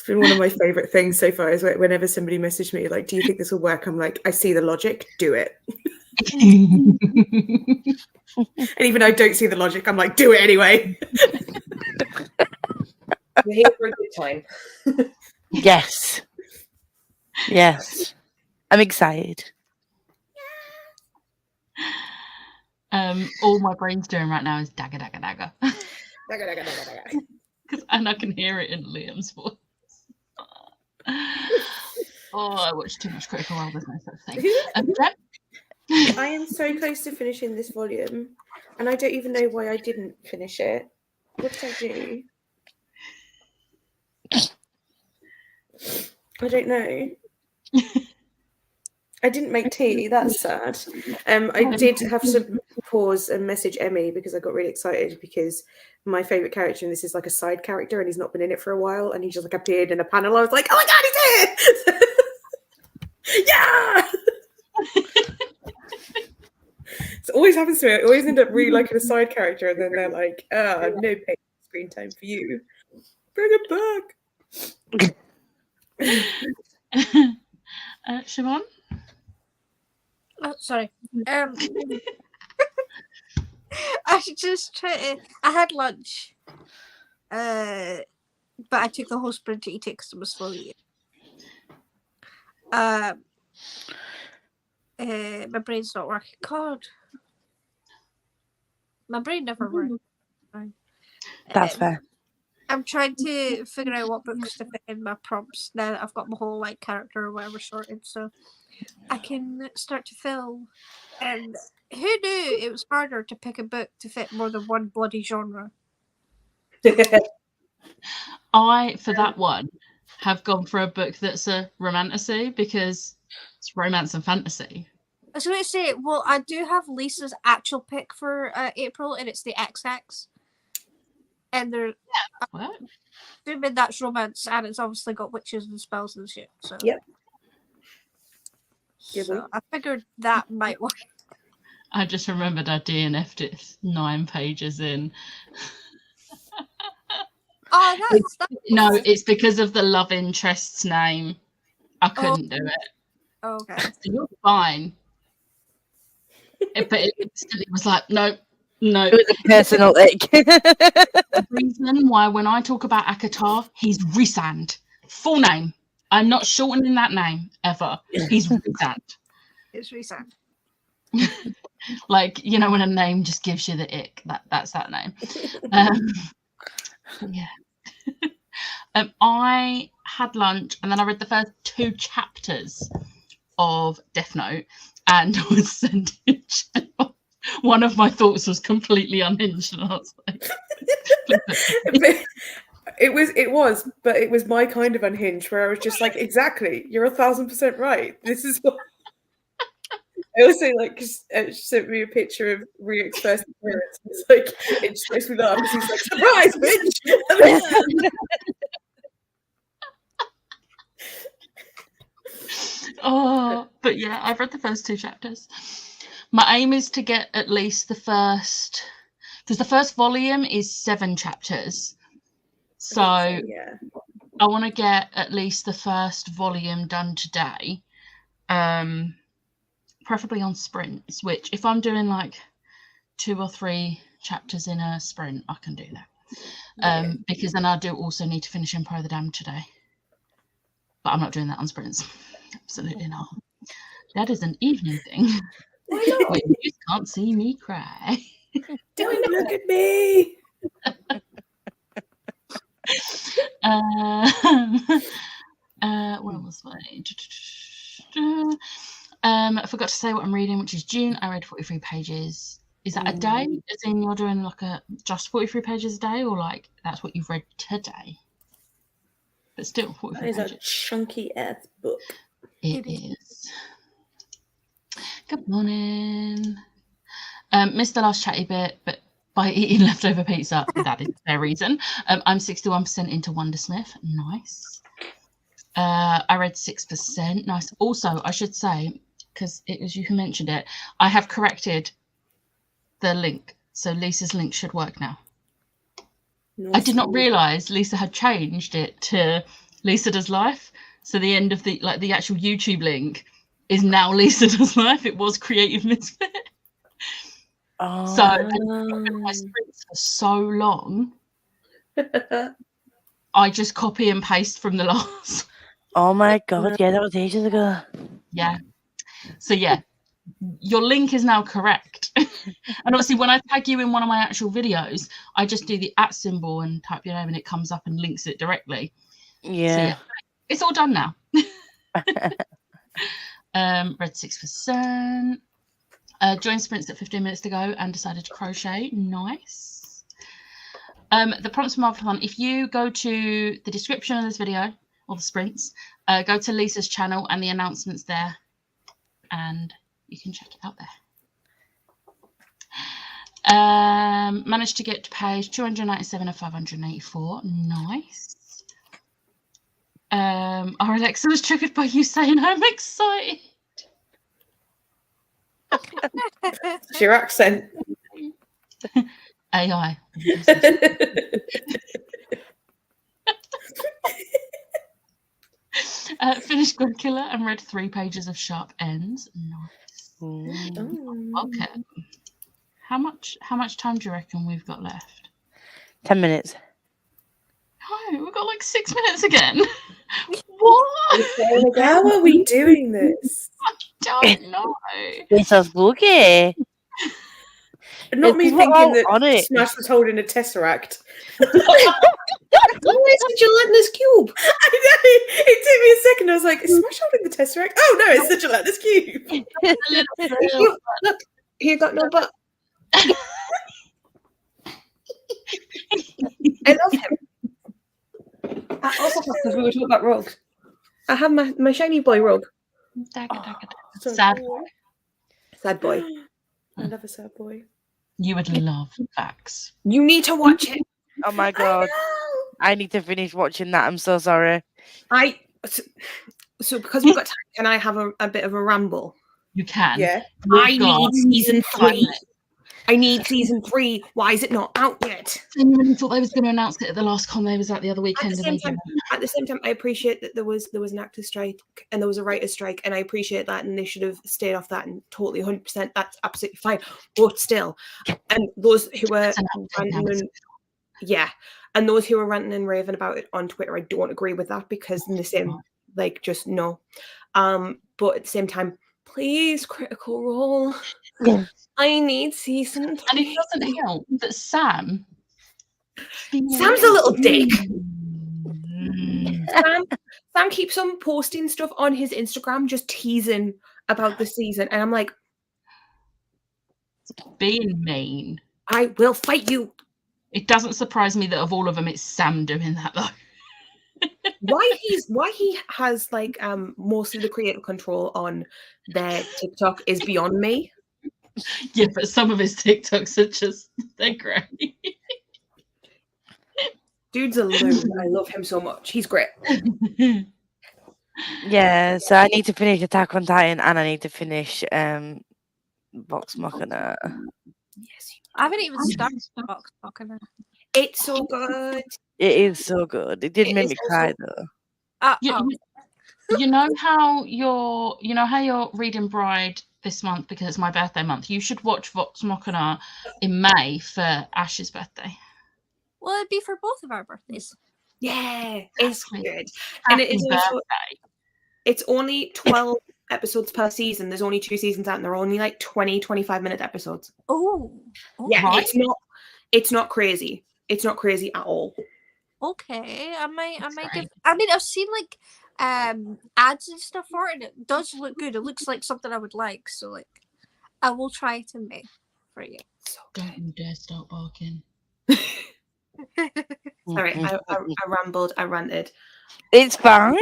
been one of my favorite things so far. Is whenever somebody messaged me like, "Do you think this will work?" I'm like, "I see the logic. Do it." And even though I don't see the logic, I'm like, "Do it anyway." we're here for a good time. Yes. Yes. I'm excited. All my brain's doing right now is dagger, dagger, dagger. And I can hear it in Liam's voice. Oh, I watched too much Critical Role. There's no such thing. Jen? I am so close to finishing this volume, and I don't even know why I didn't finish it. What did I do? I don't know. I didn't make tea. That's sad. I did have to pause and message Emmy because I got really excited because my favorite character in this is like a side character and he's not been in it for a while and he just like appeared in a panel. I was like, oh my god, he's here! Yeah. It always happens to me. I always end up really liking a side character and then they're like, no paid screen time for you. Bring it back. Siobhan? Oh, sorry. I should just try to. I had lunch, but I took the whole sprint to eat it because I was slow eating. My brain's not working. God, my brain never works. That's fair. I'm trying to figure out what books to fit in my prompts now that I've got my whole like character or whatever sorted, so I can start to fill. And who knew it was harder to pick a book to fit more than one bloody genre? I, for that one, have gone for a book that's a romantasy because it's romance and fantasy. I was going to say, well, I do have Lisa's actual pick for April, and it's the XX. And they're assuming that's romance, and it's obviously got witches and spells and shit. So Yep. So I figured that might work. I just remembered I DNF'd it 9 pages in. Oh, that's no, it's because of the love interest's name. I couldn't do it. Okay. So you're fine. But it instantly was like, no. It was a personal ick. The reason why when I talk about Akatar, he's Rhysand. Full name. I'm not shortening that name ever. He's Rhysand. It's Rhysand. Like, you know, when a name just gives you the ick, that's that name. Yeah. I had lunch and then I read the first 2 chapters of Death Note, and was sending one of my thoughts was completely unhinged, and I was like, but it was my kind of unhinged, where I was just like, exactly, you're 1,000% right. This is what. I also sent me a picture of Riek's first appearance. It's like it just makes me laugh because he's like, surprise, bitch. oh, but yeah, I've read the first 2 chapters. My aim is to get at least the first, because the first volume is 7 chapters. So yeah. I want to get at least the first volume done today, preferably on sprints, which if I'm doing like 2 or 3 chapters in a sprint, I can do that. Because then I do also need to finish Empire of the Damned today. But I'm not doing that on sprints. Absolutely not. That is an evening thing. Why not? Where you just can't see me cry. Don't look at me. What was I forgot to say what I'm reading, which is June. I read 43 pages. Is that a day? As in you're doing like just 43 pages a day, or like that's what you've read today? But still, 43 pages. That is a chunky ass book. It is. Good morning. Missed the last chatty bit, but by eating leftover pizza, that is their reason. I'm 61% into Wondersmith. Nice. I read 6%. Nice. Also, I should say, because it was you who mentioned it, I have corrected the link. So Lisa's link should work now. Nice. I did not realise Lisa had changed it to Lisa Does Life. So the end of the actual YouTube link is now Lisa Does Life. It was Creative Misfit. Oh. So I've been my sprints for so long. I just copy and paste from the last. Oh my god, yeah, that was ages ago. Yeah. So yeah, your link is now correct. And obviously when I tag you in one of my actual videos, I just do the @ symbol and type your name and it comes up and links it directly. Yeah. So yeah, it's all done now. Read 6%. Joined sprints at 15 minutes to go and decided to crochet. Nice. The prompts for Marvelathon, if you go to the description of this video, or the sprints, go to Lisa's channel and the announcements there, and you can check it out there. Managed to get to page 297 of 584. Nice. Our Alexa was triggered by you saying I'm excited. It's your accent. AI. Finished God Killer and read 3 pages of Sharp Ends. Nice. Okay. How much time do you reckon we've got left? 10 minutes. No, we've got like 6 minutes again. What? How are we doing this? I don't know. It's so spooky. Not me thinking that Smash was holding a Tesseract. Oh, it's a gelatinous cube. I know. It took me a second. I was like, is Smash holding the Tesseract? Oh no, it's the gelatinous cube. Look, you got no butt. I love him. Also, because we were talking about rugs, I have my shiny boy rug. Sad boy. Sad boy. I love a sad boy. You would love Facts. You need to watch it. Oh my god. I need to finish watching that. I'm so sorry. So because we've got time, can I have a bit of a ramble? You can. Yeah. I need season 3. I need season 3. Why is it not out yet? I genuinely thought they was going to announce it at the last con. They was out the other weekend. At the same time, I appreciate that there was an actor's strike and there was a writer's strike, and I appreciate that, and they should have stayed off that, and totally 100%. That's absolutely fine. But still, and those who were and those who were ranting and raving about it on Twitter, I don't agree with that, because in the same, just no. But at the same time, please, Critical Role. Yeah. I need season 3. And it doesn't help that Sam's a little dick. Sam keeps on posting stuff on his Instagram, just teasing about the season, and I'm like, Being mean. I will fight you. It doesn't surprise me that of all of them, it's Sam doing that though. Why he has like most of the creative control on their TikTok is beyond me. Yeah, but some of his TikToks are just, they're great. Dude's a loon. I love him so much. He's great. Yeah, so I need to finish Attack on Titan and I need to finish Vox Machina. Yes, I haven't even started Vox Machina. it's so good. It is so good. It did It make is me also- cry though. You know how you're reading Bride this month because it's my birthday month. You should watch Vox Machina in May for Ash's birthday. Well, it'd be for both of our birthdays. Yeah, it's Exactly. good. And it is Happy also, birthday. it's only 12 episodes per season. There's only 2 seasons out and they're only like 25-minute episodes. Oh, Yeah, Right. it's not crazy. It's not crazy at all. okay. I might Great. give. I mean, I've seen like ads and stuff for it, and it does look good. It looks like something I would like. So like, I will try it in May for you. So Don't you dare start barking. sorry, I rambled, I ranted. It's fine.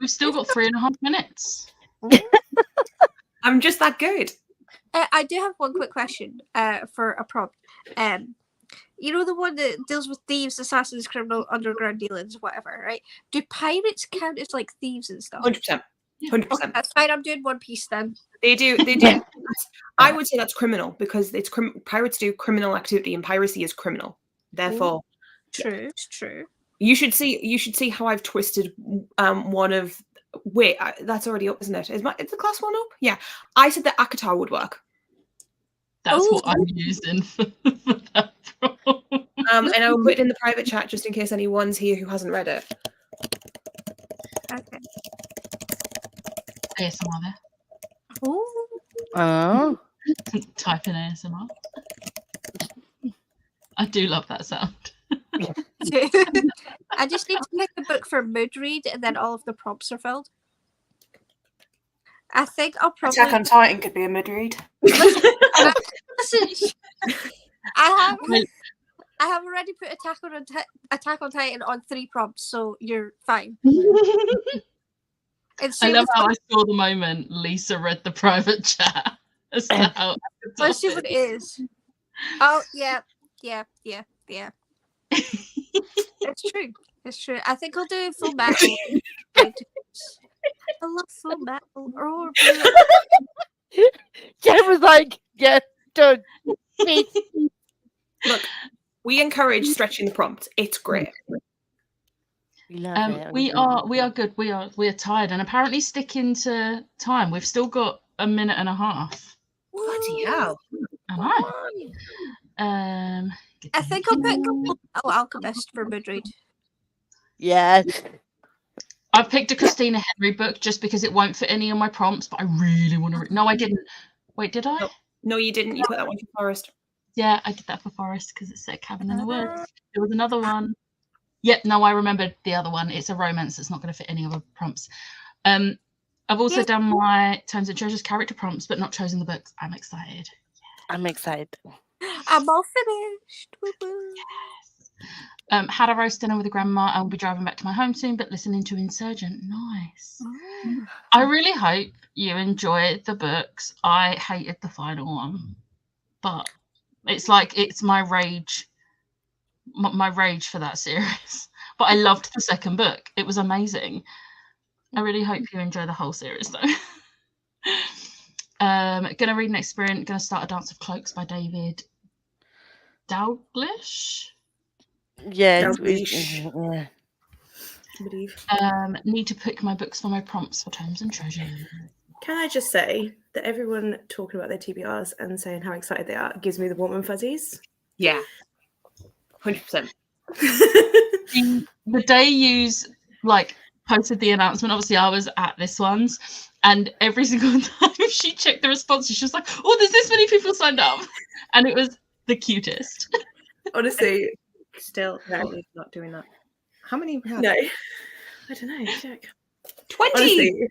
We've still got 3.5 minutes. I'm just that good. I do have one quick question for a prompt. You know the one that deals with thieves, assassins, criminal, underground dealings, whatever, right? Do pirates count as like thieves and stuff? 100%. 100%. Okay, that's fine. I'm doing One Piece then. They do. Yeah. I would say that's criminal because it's pirates do criminal activity and piracy is criminal. Therefore, True, it's true. you should see how I've twisted one of. Wait, that's already up, isn't it? Is the class one up? Yeah, I said that Akatar would work. That's Oh. what I'm using for that prompt. And I will put it in the private chat just in case anyone's here who hasn't read it. Okay. ASMR there. Oh. Oh. Type in ASMR. I do love that sound. I just need to pick a book for mood read, and then all of the prompts are filled. I think I'll probably. Attack on Titan could be a mid-read. Listen, I have already put Attack on Titan on 3 prompts, so you're fine. I love how I saw the moment Lisa read the private chat. As to how Let's see what it is. Oh yeah. It's true. It's true. I think I'll do Full Metal. I love Full Metal. Or Jen was like, yeah, done. Look, we encourage stretching the prompt. It's great. we are good. We are tired, and apparently sticking to time. We've still got a minute and a half. Bloody hell! I know. I think I'll pick Alchemist for mood read. Yeah. I've picked a Christina Henry book just because it won't fit any of my prompts, but I really want to read. No, I didn't. Wait, did I? No, you didn't. You put that one for Forest. Yeah, I did that for Forest because it's a cabin in the woods. There was another one. Yep, no, I remembered the other one. It's a romance that's not going to fit any other prompts. I've also done my Times and Treasures character prompts, but not chosen the books. I'm excited. I'm excited. I'm all finished. Woo-woo. Yes. Had a roast dinner with a grandma. I will be driving back to my home soon, but listening to Insurgent. Nice. I really hope you enjoy the books. I hated the final one, but it's my rage. My rage for that series. But I loved the second book. It was amazing. I really hope you enjoy the whole series though. Gonna read next sprint. Gonna start A Dance of Cloaks by David Dalglish. Yeah. I believe. Need to pick my books for my prompts for Times and Treasures. Can I just say that everyone talking about their TBRs and saying how excited they are gives me the warm and fuzzies? Yeah. 100%. The day you posted the announcement, obviously I was at this one's, and every single time she checked the responses, she was like, oh, there's this many people signed up, and it was the cutest. Honestly, Still not doing that. How many have we had? no. I don't know. Check. 20! Honestly,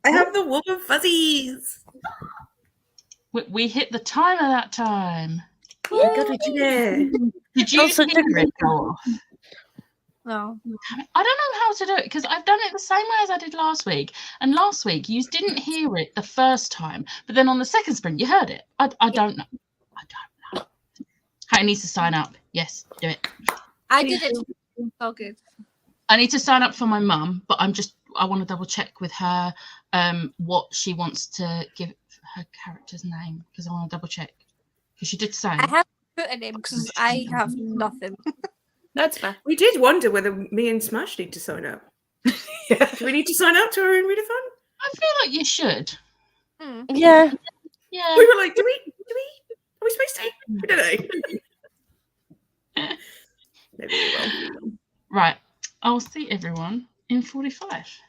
I have the Wolf of Fuzzies. We hit the timer that time. Oh my god, we did it. Did you Also, hear it go off? No. I don't know how to do it because I've done it the same way as I did last week. And last week you didn't hear it the first time, but then on the second sprint you heard it. I don't know. I don't know. How needs to sign up? Yes, do it. I did it. So good. I need to sign up for my mum, but I want to double check with her what she wants to give her character's name because I want to double check because she did say. I have put a name because I have nothing. That's fair. We did wonder whether me and Smash need to sign up. Yeah. Do we need to sign up to our own readathon? I feel like you should. Yeah. Yeah. We were like, are we supposed to? I don't know. Maybe we will. Right. I'll see everyone in 45.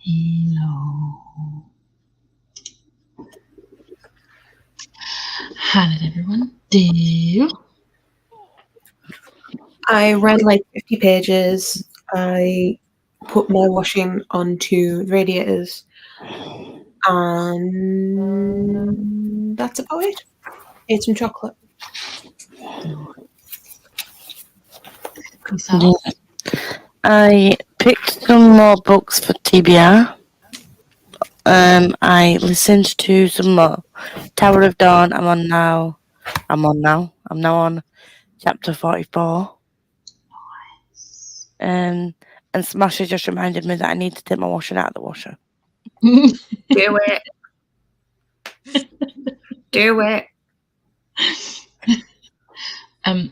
Hello. How did everyone do? I read like 50 pages. I put my washing onto radiators. And that's about it. Ate some chocolate. Yourself? I picked some more books for TBR. I listened to some more Tower of Dawn. I'm now on chapter 44. And Smasher just reminded me that I need to take my washing out of the washer. Do it. Do it. I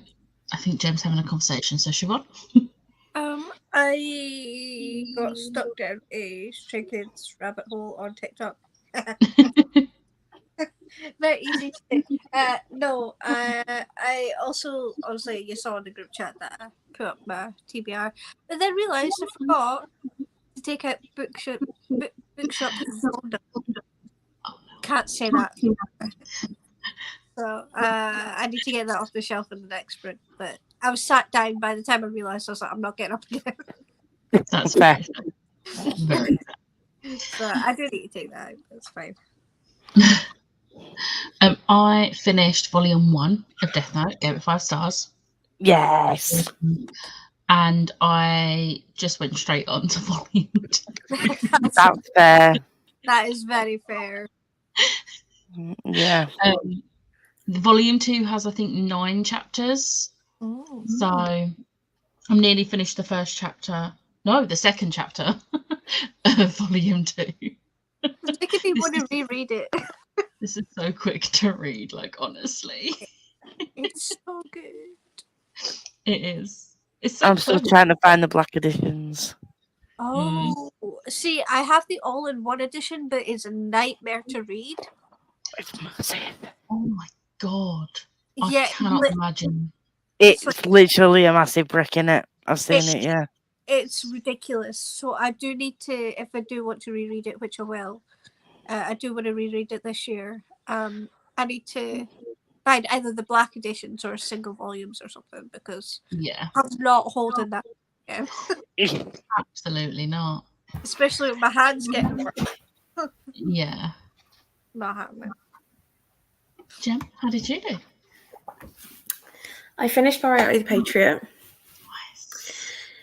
think Jem's having a conversation, so Siobhan. I got stuck down a Stray Kids rabbit hole on TikTok. Very easy to do. No, I also, honestly, you saw in the group chat that I put up my TBR, but then realised I forgot to take out bookshop folder. Can't say that. So I need to get that off the shelf in the next sprint. But I was sat down by the time I realised, I was like, I'm not getting up again. That's fair. Very So I do need to take that out. That's fine. I finished volume 1 of Death Note, gave it 5 stars. Yes. And I just went straight on to volume 2. That's fair. That is very fair. Yeah. Volume 2 has, I think, 9 chapters. Ooh. So I'm nearly finished the first chapter. No, the second chapter of volume 2. It's making me want to reread it. This is so quick to read, like, honestly. It's so good. It is. It's so I'm still clever. trying to find the black editions. Oh, see, I have the all-in-one edition, but it's a nightmare to read. It's massive. Oh my god. I Yeah, cannot imagine. It's like- literally a massive brick in it. I've seen it, yeah. it's ridiculous. So I do need to, if I do want to reread it, which I will, I do want to reread it this year. I need to find either the black editions or single volumes or something, because Yeah, I'm not holding that again. absolutely not. Especially with my hands getting worse. Yeah. Not happening. Jem, how did you do? I finished Variety the Patriot.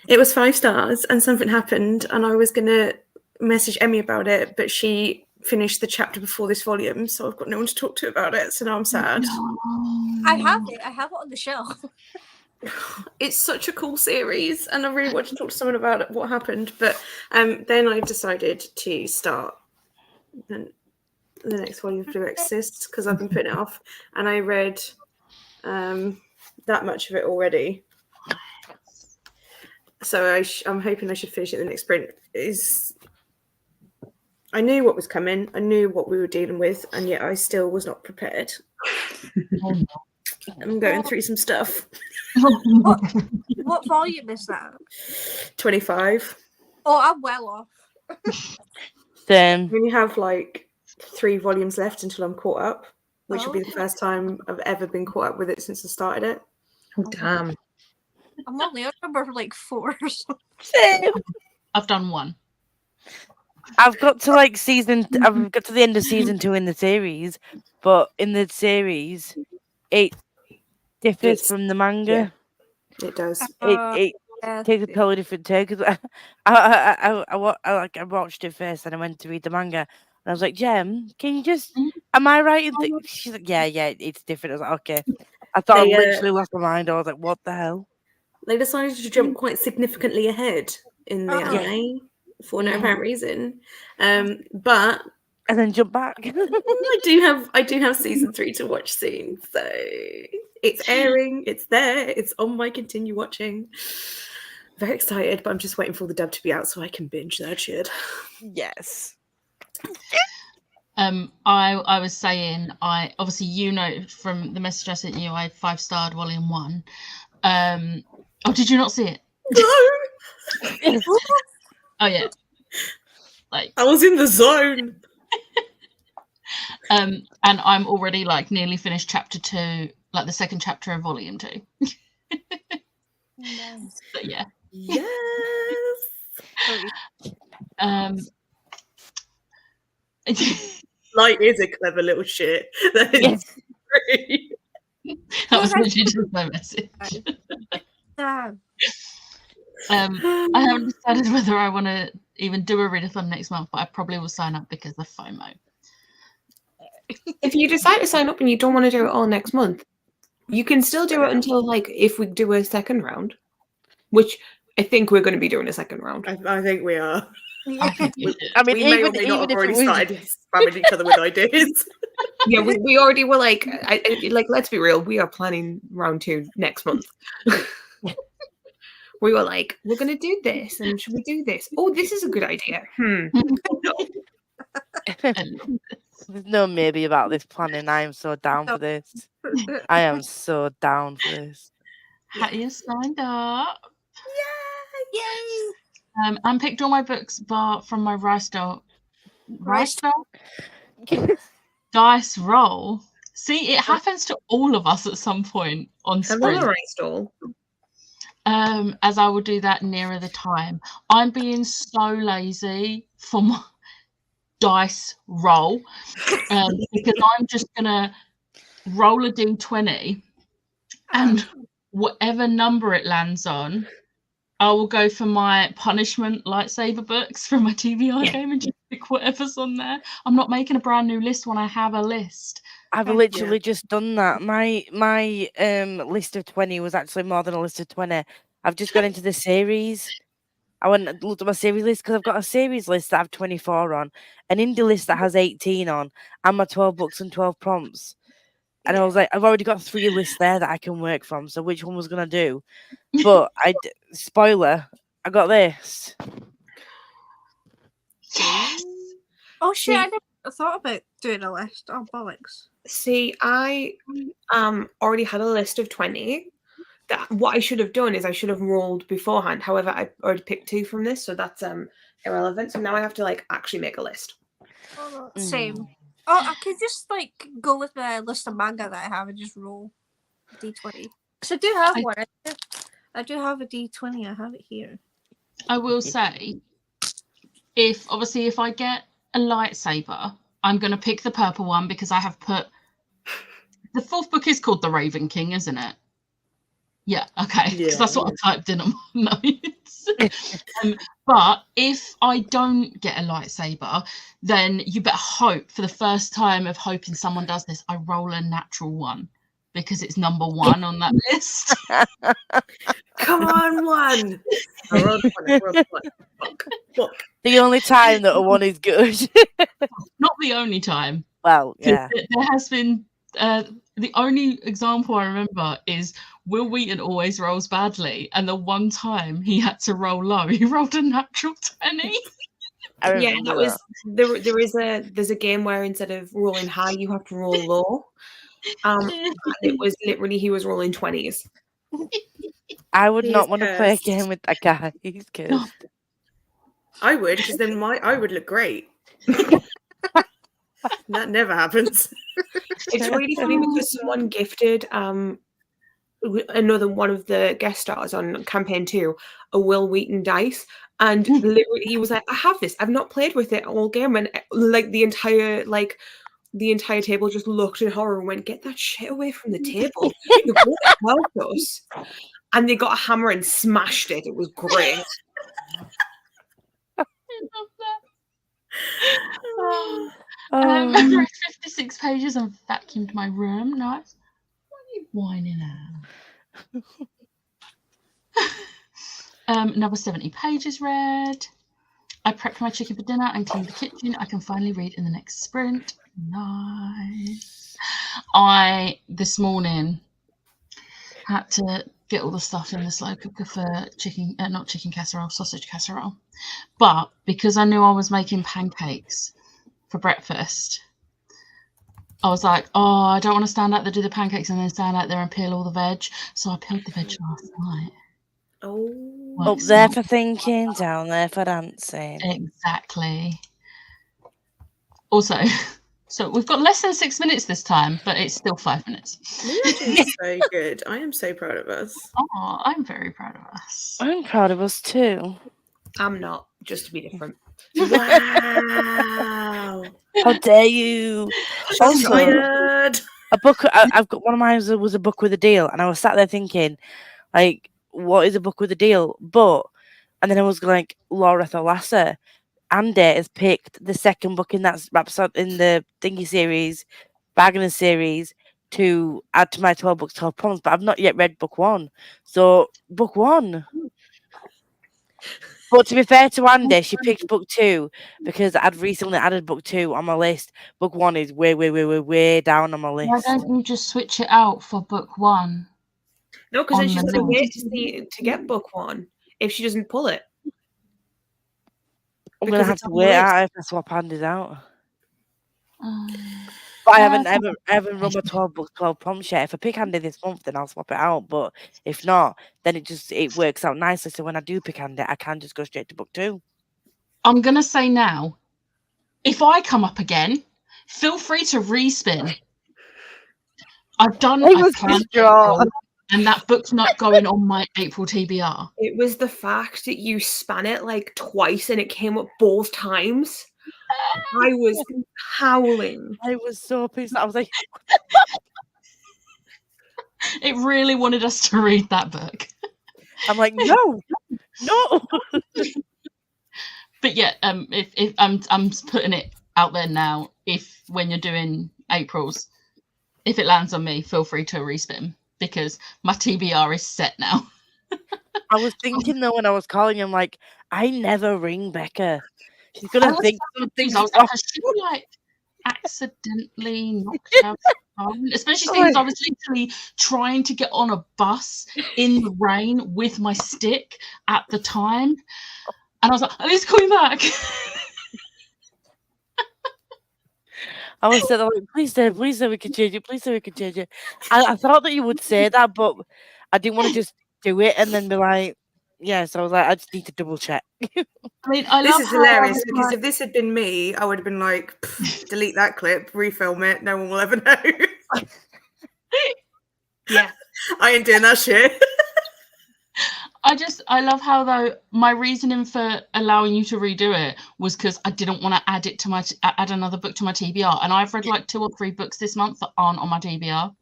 It was 5 stars and something happened and I was going to message Emmy about it, but she finished the chapter before this volume, so I've got no one to talk to about it, so now I'm sad. I have it on the shelf. It's such a cool series and I really want to talk to someone about it, what happened, but then I decided to start the next volume of Blue Exorcist because I've been putting it off, and I read that much of it already, so I'm hoping I should finish it the next sprint. I knew what was coming, I knew what we were dealing with, and yet I still was not prepared. Oh, no. I'm going through some stuff. What volume is that? 25. Oh, I'm well off. Same. We only have like 3 volumes left until I'm caught up, which will be the Okay. first time I've ever been caught up with it since I started it. Oh, damn. I'm only on number like 4 or something. Same. I've done 1. I've got to I've got to the end of season 2 in the series, but in the series, it differs from the manga. It does. It Yeah. takes a totally different take. I watched it first, and I went to read the manga, and I was like, "Jem, can you just? Am I right?" In She's like, "Yeah, it's different." I was like, "Okay." I thought They, I literally lost my mind. I was like, "What the hell?" They decided to jump quite significantly ahead in the anime for no apparent reason. But And then jump back. I do have season 3 to watch soon. So it's airing, it's there, it's on my continue watching. Very excited, but I'm just waiting for the dub to be out so I can binge that shit. Yes. I was saying, I obviously, you know, from the message I sent you, I 5-starred volume 1. Oh, did you not see it? No. Oh yeah. Like, I was in the zone. and I'm already like nearly finished chapter 2, like the second chapter of volume 2. Nice. But yeah. Yes. Light is a clever little shit. That is Yes. great. That was literally just my message. Damn. I haven't decided whether I want to even do a readathon next month, but I probably will sign up because of FOMO. If you decide to sign up and you don't want to do it all next month, you can still do it until like if we do a second round, which I think we're going to be doing a second round. I think we are. I think you should. I mean, We may or even, may not even have if already it was, started spamming each other with ideas. Yeah, we already were like, like, let's be real, we are planning round 2 next month. We were like, we're going to do this, and should we do this? Oh, this is a good idea. No. there's no maybe about this planning. I am so down for this. I am so down for this. Have you signed up? Yay! I picked all my books bar from my dice roll. See, it happens to all of us at some point on Hello, sprint. Rystall. As I will do that nearer the time. I'm being so lazy for my dice roll because I'm just gonna roll a d20 and whatever number it lands on, I will go for my punishment lightsaber books from my TBR game and just pick whatever's on there. I'm not making a brand new list when I have a list. I've literally just done that. My list of 20 was actually more than a list of 20. I've just got into the series. I went and looked at my series list because I've got a series list that I have 24 on, an indie list that has 18 on, and my 12 books and 12 prompts. And I was like, I've already got 3 lists there that I can work from. So which one was gonna do? But spoiler, I got this. Oh shit! I never thought about doing a list. Oh bollocks! See, I already had a list of 20. That what I should have done is I should have rolled beforehand. However, I already picked 2 from this, so that's irrelevant. So now I have to like actually make a list. Oh, same. Oh, I could just like go with the list of manga that I have and just roll d20. Because I do have one. I do have a d20. I have it here. I will say, if I get a lightsaber, I'm going to pick the purple one because I have put... The 4th book is called The Raven King, isn't it? Yeah, okay, because that's what I typed in on my notes. But if I don't get a lightsaber, then you better hope, for the first time of hoping someone does this, I roll a natural 1 because it's number 1 on that list. Come on, 1. I rolled 1. Fuck. The only time that a 1 is good. Not the only time. Well, yeah. There has been... the only example I remember is Will Wheaton always rolls badly, and the one time he had to roll low, he rolled a natural 20. Yeah, that was there's a game where instead of rolling high, you have to roll low. It was literally he was rolling 20s. I would not want to play a game with that guy. He's cursed. I would, because then I would look great. That never happens. It's really funny because someone gifted another one of the guest stars on campaign 2 a Will Wheaton dice, and literally he was like, I have this, I've not played with it all game, and like the entire table just looked in horror and went, get that shit away from the table. You won't help us. And they got a hammer and smashed it. It was great. I love that. I've read 56 pages and vacuumed my room. Nice. What are you whining at? Another 70 pages read. I prepped my chicken for dinner and cleaned the kitchen. I can finally read in the next sprint. Nice. I, this morning, had to get all the stuff in the slow cooker for not chicken casserole, sausage casserole. But because I knew I was making pancakes for breakfast, I was like, oh, I don't want to stand out there, do the pancakes, and then stand out there and peel all the veg. So I peeled the veg last night. Oh. Up works there not. for thinking, down there for dancing. Exactly. Also, so we've got less than 6 minutes this time, but it's still 5 minutes. We're actually so good. I am so proud of us. Oh, I'm very proud of us. I'm proud of us too. I'm not, just to be different. Wow. How dare you? Shots Also, fired. a book. I've got one of mine was a book with a deal, and I was sat there thinking, like, what is a book with a deal? And then I was like, Laura Thalassa. Andy has picked the second book in that episode in the Thingy series, Wagner series, to add to my 12 books, 12 poems, but I've not yet read book 1. So, book 1. But to be fair to Andy, she picked book 2 because I'd recently added book 2 on my list. Book 1 is way down on my list. Why don't you just switch it out for book 1? No, because then On she's the going to list. wait to get book 1 if she doesn't pull it. I'm going to because have it's to on the wait list. out if I swap Andy's out. Um, But I haven't run my 12 books, 12 prompts yet. If I pick Andy this month, then I'll swap it out. But if not, then it works out nicely. So when I do pick Andy, I can just go straight to book 2. I'm going to say now, if I come up again, feel free to respin. I've planned April, and that book's not going on my April TBR. It was the fact that you span it like twice and it came up both times. I was howling. I was so pissed. I was like, It really wanted us to read that book. I'm like, no. But yeah, if I'm putting it out there now, if when you're doing April's, if it lands on me, feel free to respin because my TBR is set now. I was thinking though when I was calling him, like, I never ring Becca. She's gonna think something's I was wrong. like, has she like accidentally knocked her phone? Especially since I was literally trying to get on a bus in the rain with my stick at the time. And I was like, I need to call you back. I was saying, like, please say we can change it. Please say we can change it. I thought that you would say that, but I didn't want to just do it and then be like, yeah. So I was like, I just need to double check. I mean, This is hilarious because if this had been me, I would have been like, delete that clip, refilm it. No one will ever know. Yeah, I ain't doing that shit. I love how though my reasoning for allowing you to redo it was because I didn't want to add it to add another book to my TBR, and I've read like 2 or 3 books this month that aren't on my TBR.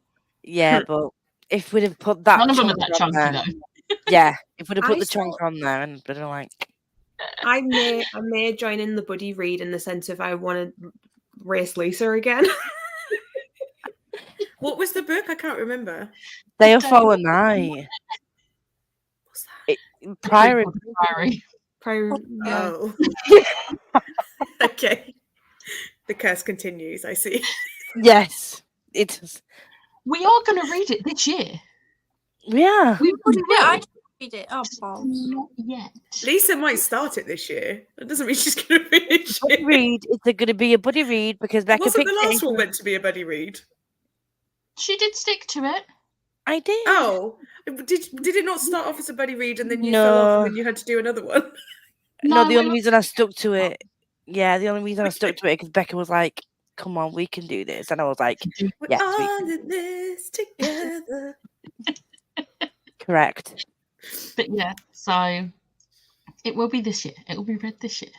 Yeah, but if we'd have put that, none of them are that chunky there, though. Yeah, if we'd have put the chunk on there and been like, I may join in the buddy read in the sense of I want to race Lisa again. What was the book? I can't remember. Day of Fallen Night. What's that? Priory. Oh. Okay. The curse continues, I see. Yes, it is. We are going to read it this year. Yeah. We I read it. Oh, balls. not yet. Lisa might start it this year. That doesn't mean she's going to finish Buddy it. read. It's going to be a buddy read because Becca Wasn't picked the last it. one meant to be a buddy read? She did stick to it. I did. Oh, did it not start off as a buddy read and then you No. fell off and then you had to do another one? No, No, the only reason I stuck to it. Yeah, the only reason I stuck to it because Becca was like, "Come on, we can do this," and I was like, We're "Yes, we all can." in this together. Correct." But yeah, so it will be this year. It will be read this year.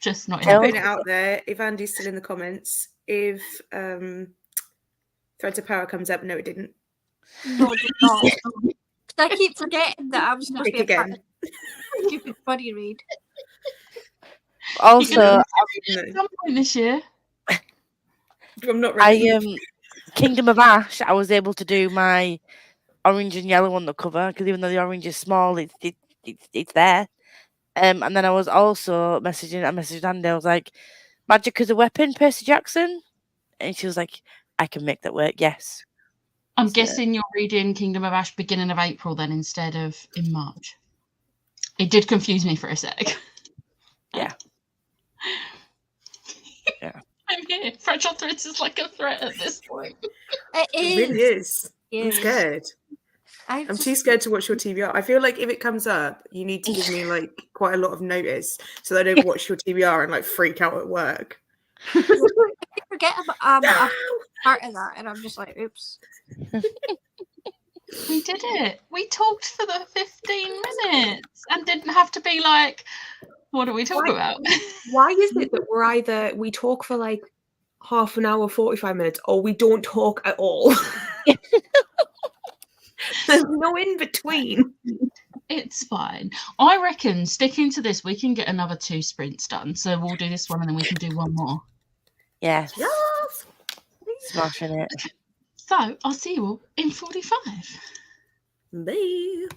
Just not in Tell- Putting it out there, if Andy's still in the comments, if Threads of Power comes up, no, it didn't. No, it did not. I keep forgetting that I was supposed to Pick be a part again. of the stupid buddy read. Also, No, At some point this year. I'm not ready. Kingdom of Ash. I was able to do my orange and yellow on the cover because even though the orange is small, it's there. And then I was also messaged Andy. I was like, "Magic as a weapon, Percy Jackson," and she was like, "I can make that work." Yes. I'm So- guessing you're reading Kingdom of Ash beginning of April then instead of in March. It did confuse me for a sec. Yeah. Yeah. I'm here. Fragile Threads is like a threat at this point. It It really is. I'm Yes. scared. I'm I'm just, too scared to watch your TBR. I feel like if it comes up, you need to give me like quite a lot of notice so that I don't watch your TBR and like freak out at work. I forget about I'm part of that, and I'm just like, oops. We did it. We talked for the 15 minutes and didn't have to be like, what do we talk about? Why is it that we talk for like half an hour, 45 minutes, or we don't talk at all? There's no in between. It's fine. I reckon sticking to this, we can get another 2 sprints done. So we'll do this one and then we can do one more. Yes. Yes. Smashing it. So I'll see you all in 45. Bye.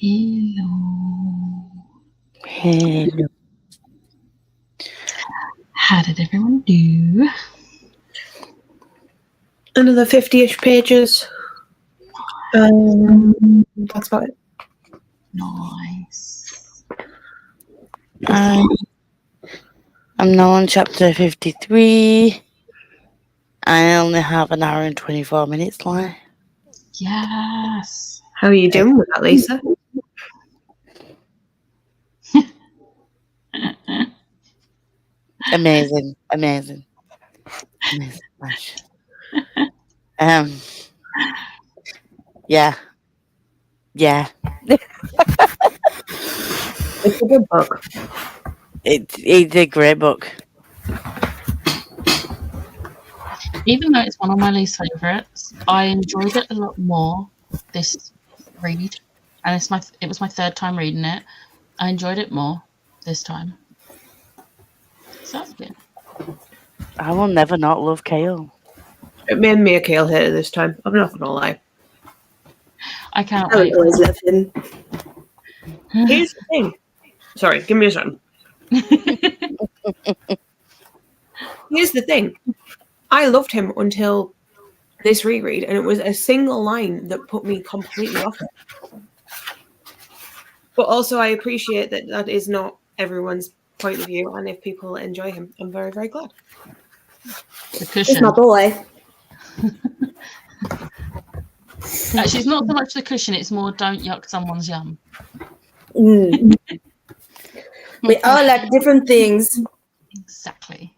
Hello. How did everyone do? Another 50-ish pages. That's about it. Nice. I'm now on chapter 53. I only have an hour and 24 minutes left. Yes. How are you doing with that, Lisa? Amazing. Gosh. Yeah. It's a good book. It's a great book. Even though it's one of my least favourites, I enjoyed it a lot more this read. And it was my third time reading it. I enjoyed it more this time. So that's good. I will never not love Kale. It made me a Kale hater this time. I'm not going to lie. I can't I wait. would always love him. Here's the thing. Sorry, give me a second. Here's the thing. I loved him until this reread, and it was a single line that put me completely off it. But also, I appreciate that that is not everyone's point of view, and if people enjoy him, I'm very, very glad. The He's cushion. my boy. Actually, it's not so much the cushion, it's more don't yuck someone's yum. Mm. We all like different things. Exactly.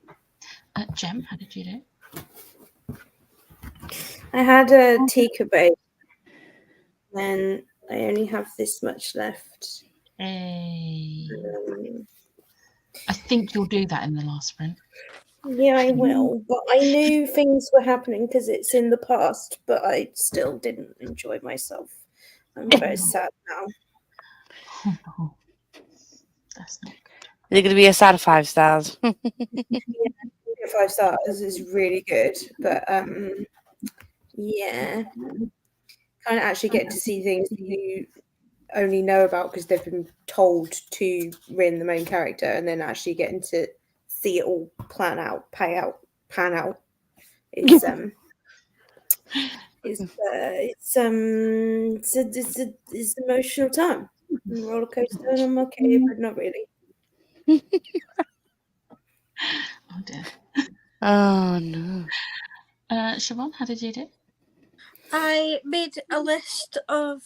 Jem, how did you do? I had a tikka bake, and I only have this much left. Hey. I think you'll do that in the last sprint. Yeah, I will. But I knew things were happening because it's in the past, but I still didn't enjoy myself. I'm very sad now. Oh, that's not good. Is it going to be a sad 5 stars? 5 stars is really good, but yeah, kind of actually get to see things that you only know about because they've been told to Rin, the main character, and then actually getting to see it all pan out. Is it's an emotional time. Roller coaster, and I'm okay, but not really. Oh dear. Oh, no. Siobhan, how did you do? I made a list of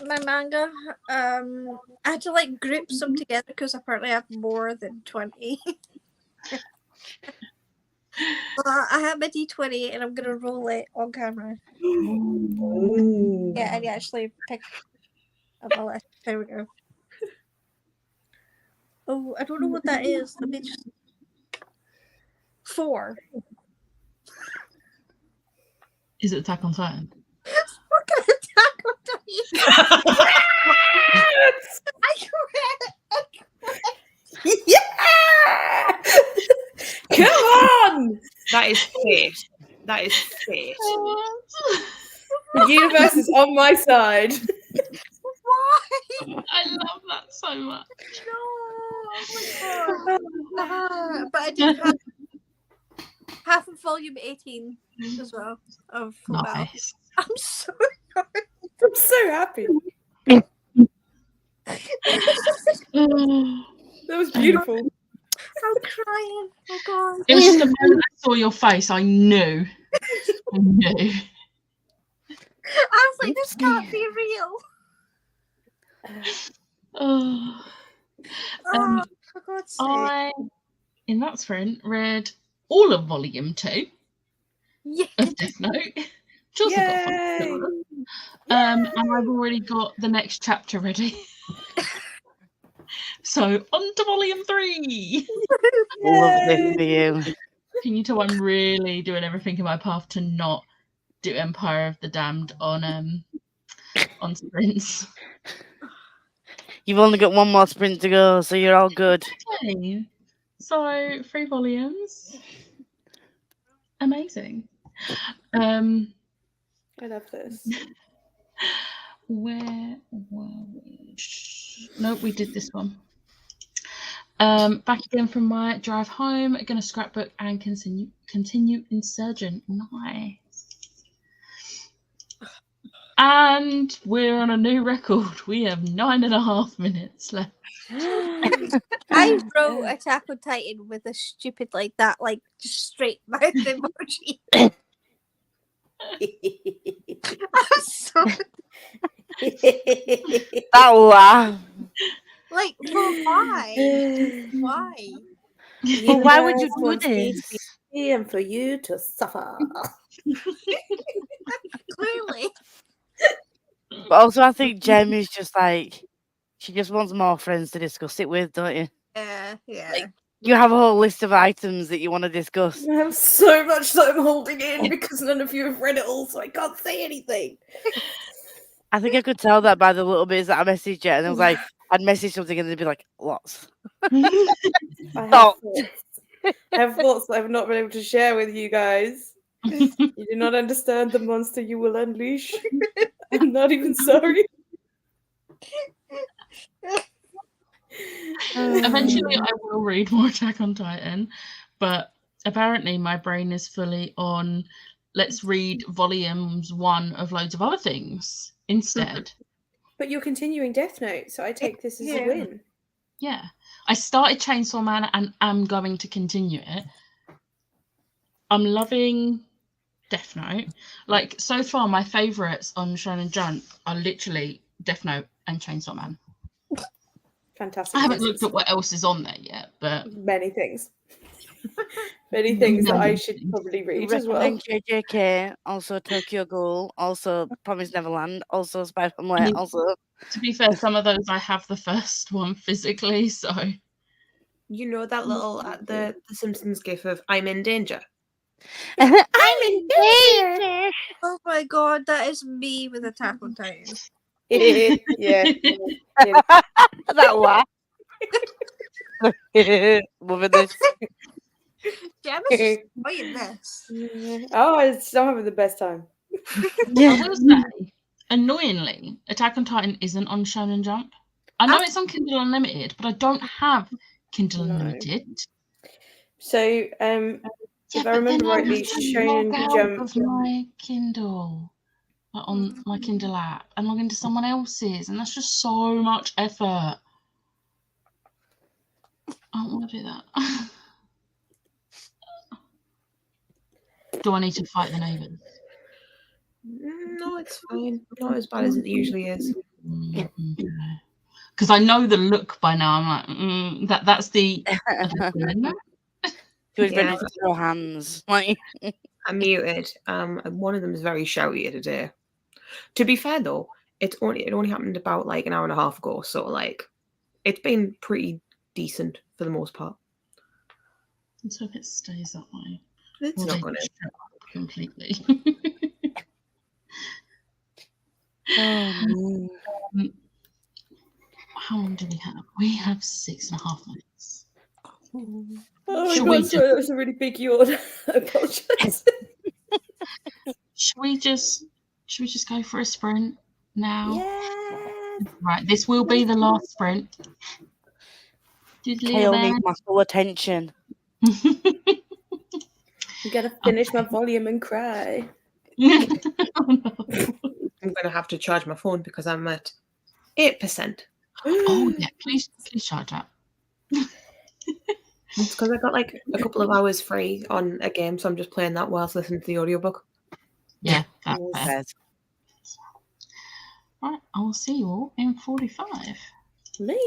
my manga. I had to like group some together because apparently I have more than 20. I have my D20 and I'm gonna roll it on camera. Yeah, and actually pick up my list. There we go. Oh, I don't know what that is. Let me just 4. Is it Attack on Titan? What kind of Attack on Titan? I quit. Yeah! Come on! That is fate. That is fate. The universe is on my side. Why? I love that so much. No, oh my god. But I did have half of volume 18 as well of Full Metal. Nice. I'm so sorry. I'm so happy. That was beautiful. I'm crying. Oh god. It was just the moment I saw your face, I knew. I knew. I was like, this can't be real. Oh. Oh, for God's sake. I, in that sprint, read all of volume 2 Yeah. of Death Note. Which also got fun. And I've already got the next chapter ready. So on to volume 3. Lovely for you. Can you tell I'm really doing everything in my path to not do Empire of the Damned on sprints? You've only got one more sprint to go, so you're all good. Okay. So 3 volumes. Amazing. I love this. Where were we? Nope, we did this one. Back again from my drive home. Gonna scrapbook and continue Insurgent. Nice. And we're on a new record. We have 9.5 minutes left. I wrote Attack on Titan with a stupid like that, like just straight mouth emoji. I'm so That laugh. like, well, why? Why? But why would you do this? And for you to suffer. Clearly. But also, I think Jem is just like, she just wants more friends to discuss it with, don't you? Yeah. Like, you have a whole list of items that you want to discuss. I have so much that I'm holding in because none of you have read it all, so I can't say anything. I think I could tell that by the little bits that I messaged you, and I was like, I'd message something and they'd be like, lots. I Stop. have thoughts that I've not been able to share with you guys. You do not understand the monster you will unleash. I'm not even sorry. Eventually, I will read more Attack on Titan, but apparently my brain is fully on let's read volumes 1 of loads of other things instead. But you're continuing Death Note, so I take this as a win. Yeah. I started Chainsaw Man and am going to continue it. I'm loving Death Note. Like, so far, my favourites on Shonen Jump are literally Death Note and Chainsaw Man. Fantastic. I haven't looked at what else is on there yet, but many things. Many things that I should probably read as well. JJK, also Tokyo Ghoul, also Promised Neverland, also Spy Family, also. To be fair, some of those I have the first one physically, so. You know that little the Simpsons gif of "I'm in danger." I'm in danger. Oh my god, that is me with Attack on Titan. Yeah. That laugh. Loving this. Jem is just enjoying this. Oh, I'm having the best time. I will say, annoyingly, Attack on Titan isn't on Shonen Jump. I know it's on Kindle Unlimited, but I don't have Kindle Unlimited. So, if I remember rightly, Shonen Jump of my Kindle on my Kindle app and log into someone else's, and that's just so much effort. I don't want to do that. Do I need to fight the neighbours? No, it's fine. Not as bad as it usually is. Because I know the look by now. I'm like, that's the. She was ready to throw hands. Like, I'm muted. One of them is very shouty today. To be fair though, it only happened about like an hour and a half ago, so like it's been pretty decent for the most part. Let's hope it stays that way. It's not going to completely. How long do we have? We have 6.5 minutes. Oh my god, sorry, that was a really big yawn. I apologize. Should we just go for a sprint now? Yeah. Right, this will be the last sprint. Kale needs my full attention. I'm gonna finish my volume and cry. Oh, no. I'm going to have to charge my phone because I'm at 8%. Oh yeah, please charge up. It's because I got like a couple of hours free on a game, so I'm just playing that whilst listening to the audiobook. Yeah, that's fair. Right, I will see you all in 45. Me.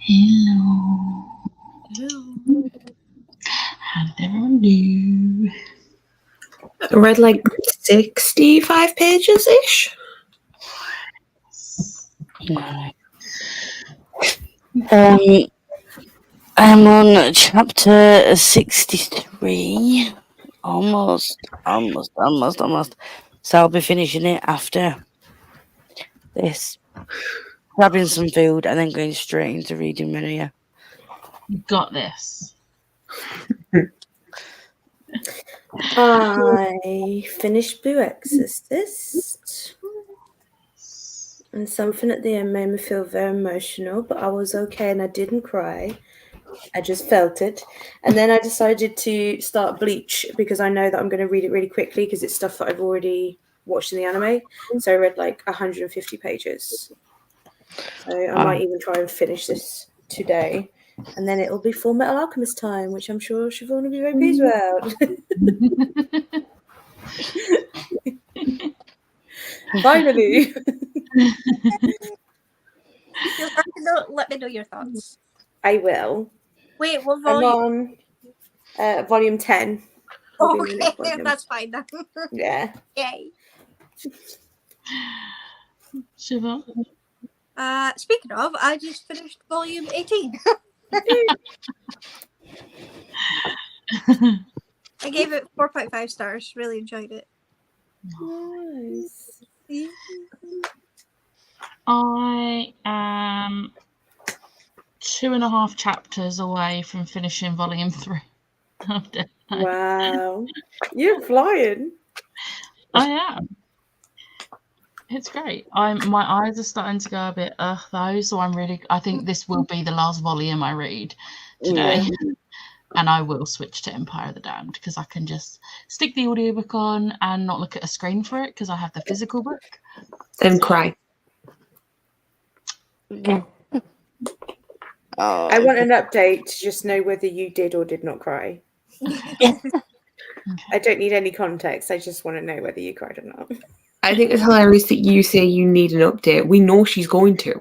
Hello. How did everyone do? I read like 65 pages ish. I'm on chapter 63. Almost. So I'll be finishing it after this. Grabbing some food and then going straight into reading Maria. You got this. I finished Blue Exorcist. And something at the end made me feel very emotional, but I was okay and I didn't cry. I just felt it. And then I decided to start Bleach because I know that I'm going to read it really quickly because it's stuff that I've already watched in the anime. So I read like 150 pages. So I might even try and finish this today. And then it'll be Full Metal Alchemist time, which I'm sure Siobhan will be very pleased about. Finally. You'll have to let me know your thoughts. I will. Wait, what I'm volume? on volume 10. Okay, that's fine then. Yeah. Yay. Shiva? Speaking of, I just finished volume 18. I gave it 4.5 stars. Really enjoyed it. Nice. I am 2.5 chapters away from finishing volume 3 of Death Note. Wow. You're flying. I am. It's great. My eyes are starting to go a bit though, so I think this will be the last volume I read today. Yeah. And I will switch to Empire of the Damned because I can just stick the audiobook on and not look at a screen for it because I have the physical book. And cry. Oh, I want an update to just know whether you did or did not cry. Okay. I don't need any context. I just want to know whether you cried or not. I think it's hilarious that you say you need an update. We know she's going to.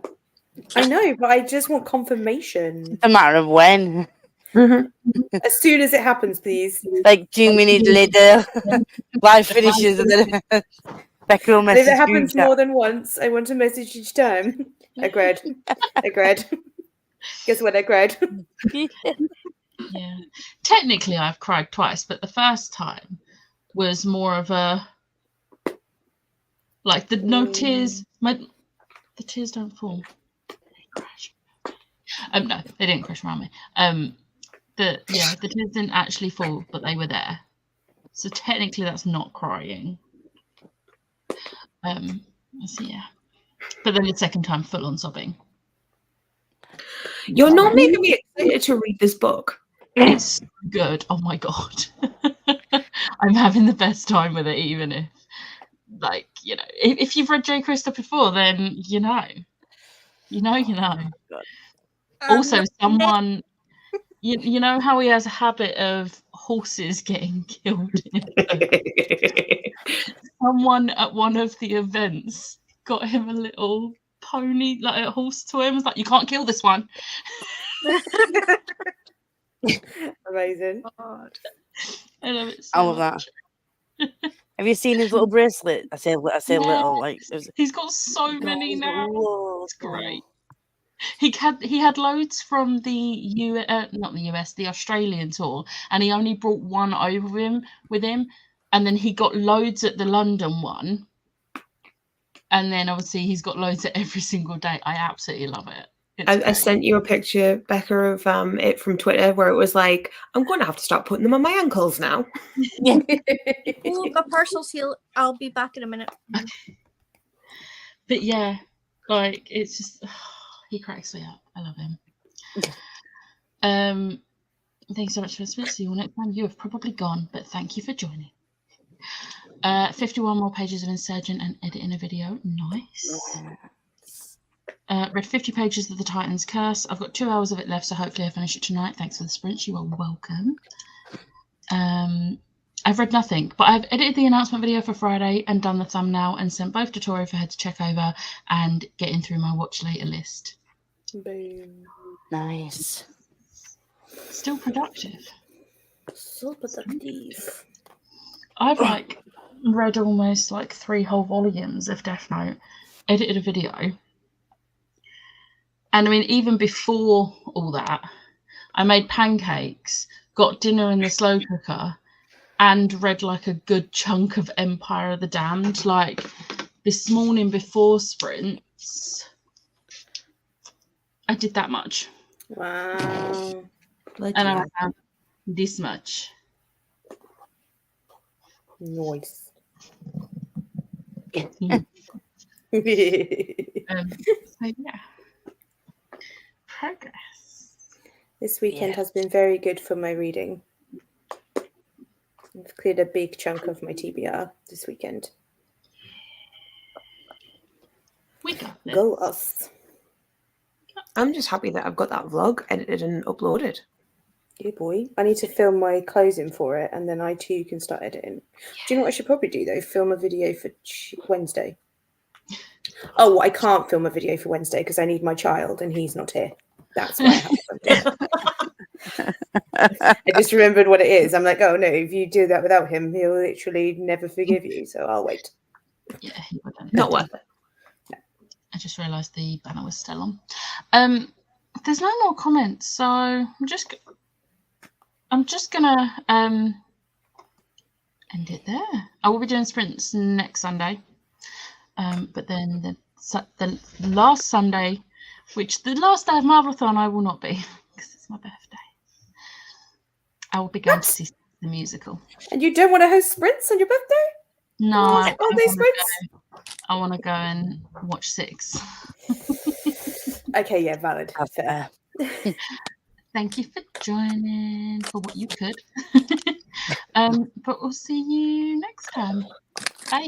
I know, but I just want confirmation. it's a matter of when. As soon as it happens, please. Like 2 minutes later, live finishes and then Becca will And message if it happens you. more than once, I want a message each time. I cried. I cried. Guess what? I cried. Yeah. Technically, I've cried twice, but the first time was more of a like no tears. The tears don't fall. They crash. No, they didn't crash around me. The tears didn't actually fall, but they were there. So technically, that's not crying. So yeah. But then the second time, full on sobbing. You're not making me excited to read this book. It's good. Oh my god. I'm having the best time with it, even if, like, you know, if you've read J. Krista before, then you know. Also, someone, you know how he has a habit of horses getting killed? Someone at one of the events got him a little pony, like a horse toy, and was like, you can't kill this one. Amazing. God. I love it so I love much. that. Have you seen his little bracelet? I say Yeah. little, like He's got so many now. Whoa. It's great. He had loads from the not the US, the Australian tour, and he only brought one over with him, and then he got loads at the London one, and then obviously he's got loads at every single day. I absolutely love it. I sent you a picture, Becca, of it from Twitter where it was like, I'm going to have to start putting them on my ankles now. Yeah. Oh, my parcel's here. I'll be back in a minute. But yeah, like it's just he cracks me up. I love him. Thanks so much for listening. See you all next time. You have probably gone, but thank you for joining. 51 more pages of Insurgent and editing a video. Nice. Read 50 pages of The Titan's Curse. I've got 2 hours of it left, so hopefully I finish it tonight. Thanks for the sprints. You are welcome. I've read nothing, but I've edited the announcement video for Friday and done the thumbnail and sent both to Tori for her to check over and getting through my watch later list. Boom. Nice. Still productive. So productive. I've read almost 3 whole volumes of Death Note, edited a video, and I mean even before all that, I made pancakes, got dinner in the slow cooker, and read a good chunk of Empire of the Damned. This morning before sprints, I did that much. Wow. And I have this much. Nice. So yeah, progress. This weekend Yeah. has been very good for my reading. I've cleared a big chunk of my TBR this weekend. We got this. Go us. I'm just happy that I've got that vlog edited and uploaded. Good boy. I need to film my closing for it, and then I too can start editing. Do you know what I should probably do though? Film a video for Wednesday. Oh, I can't film a video for Wednesday because I need my child, and he's not here. That's why I haven't done it. I just remembered what it is. I'm like, oh no, if you do that without him, he'll literally never forgive you. So I'll wait. Yeah, he wouldn't. Not worth it. I just realised the banner was still on. There's no more comments, so I'm just gonna end it there. I will be doing sprints next Sunday, but then the last Sunday, which the last day of Marvelathon, I will not be because it's my birthday. I will be going to see the musical. And you don't want to host sprints on your birthday? No, All day sprints? I want to go and watch 6. Okay, yeah, valid. That's fair. Thank you for joining for what you could. But we'll see you next time. Bye.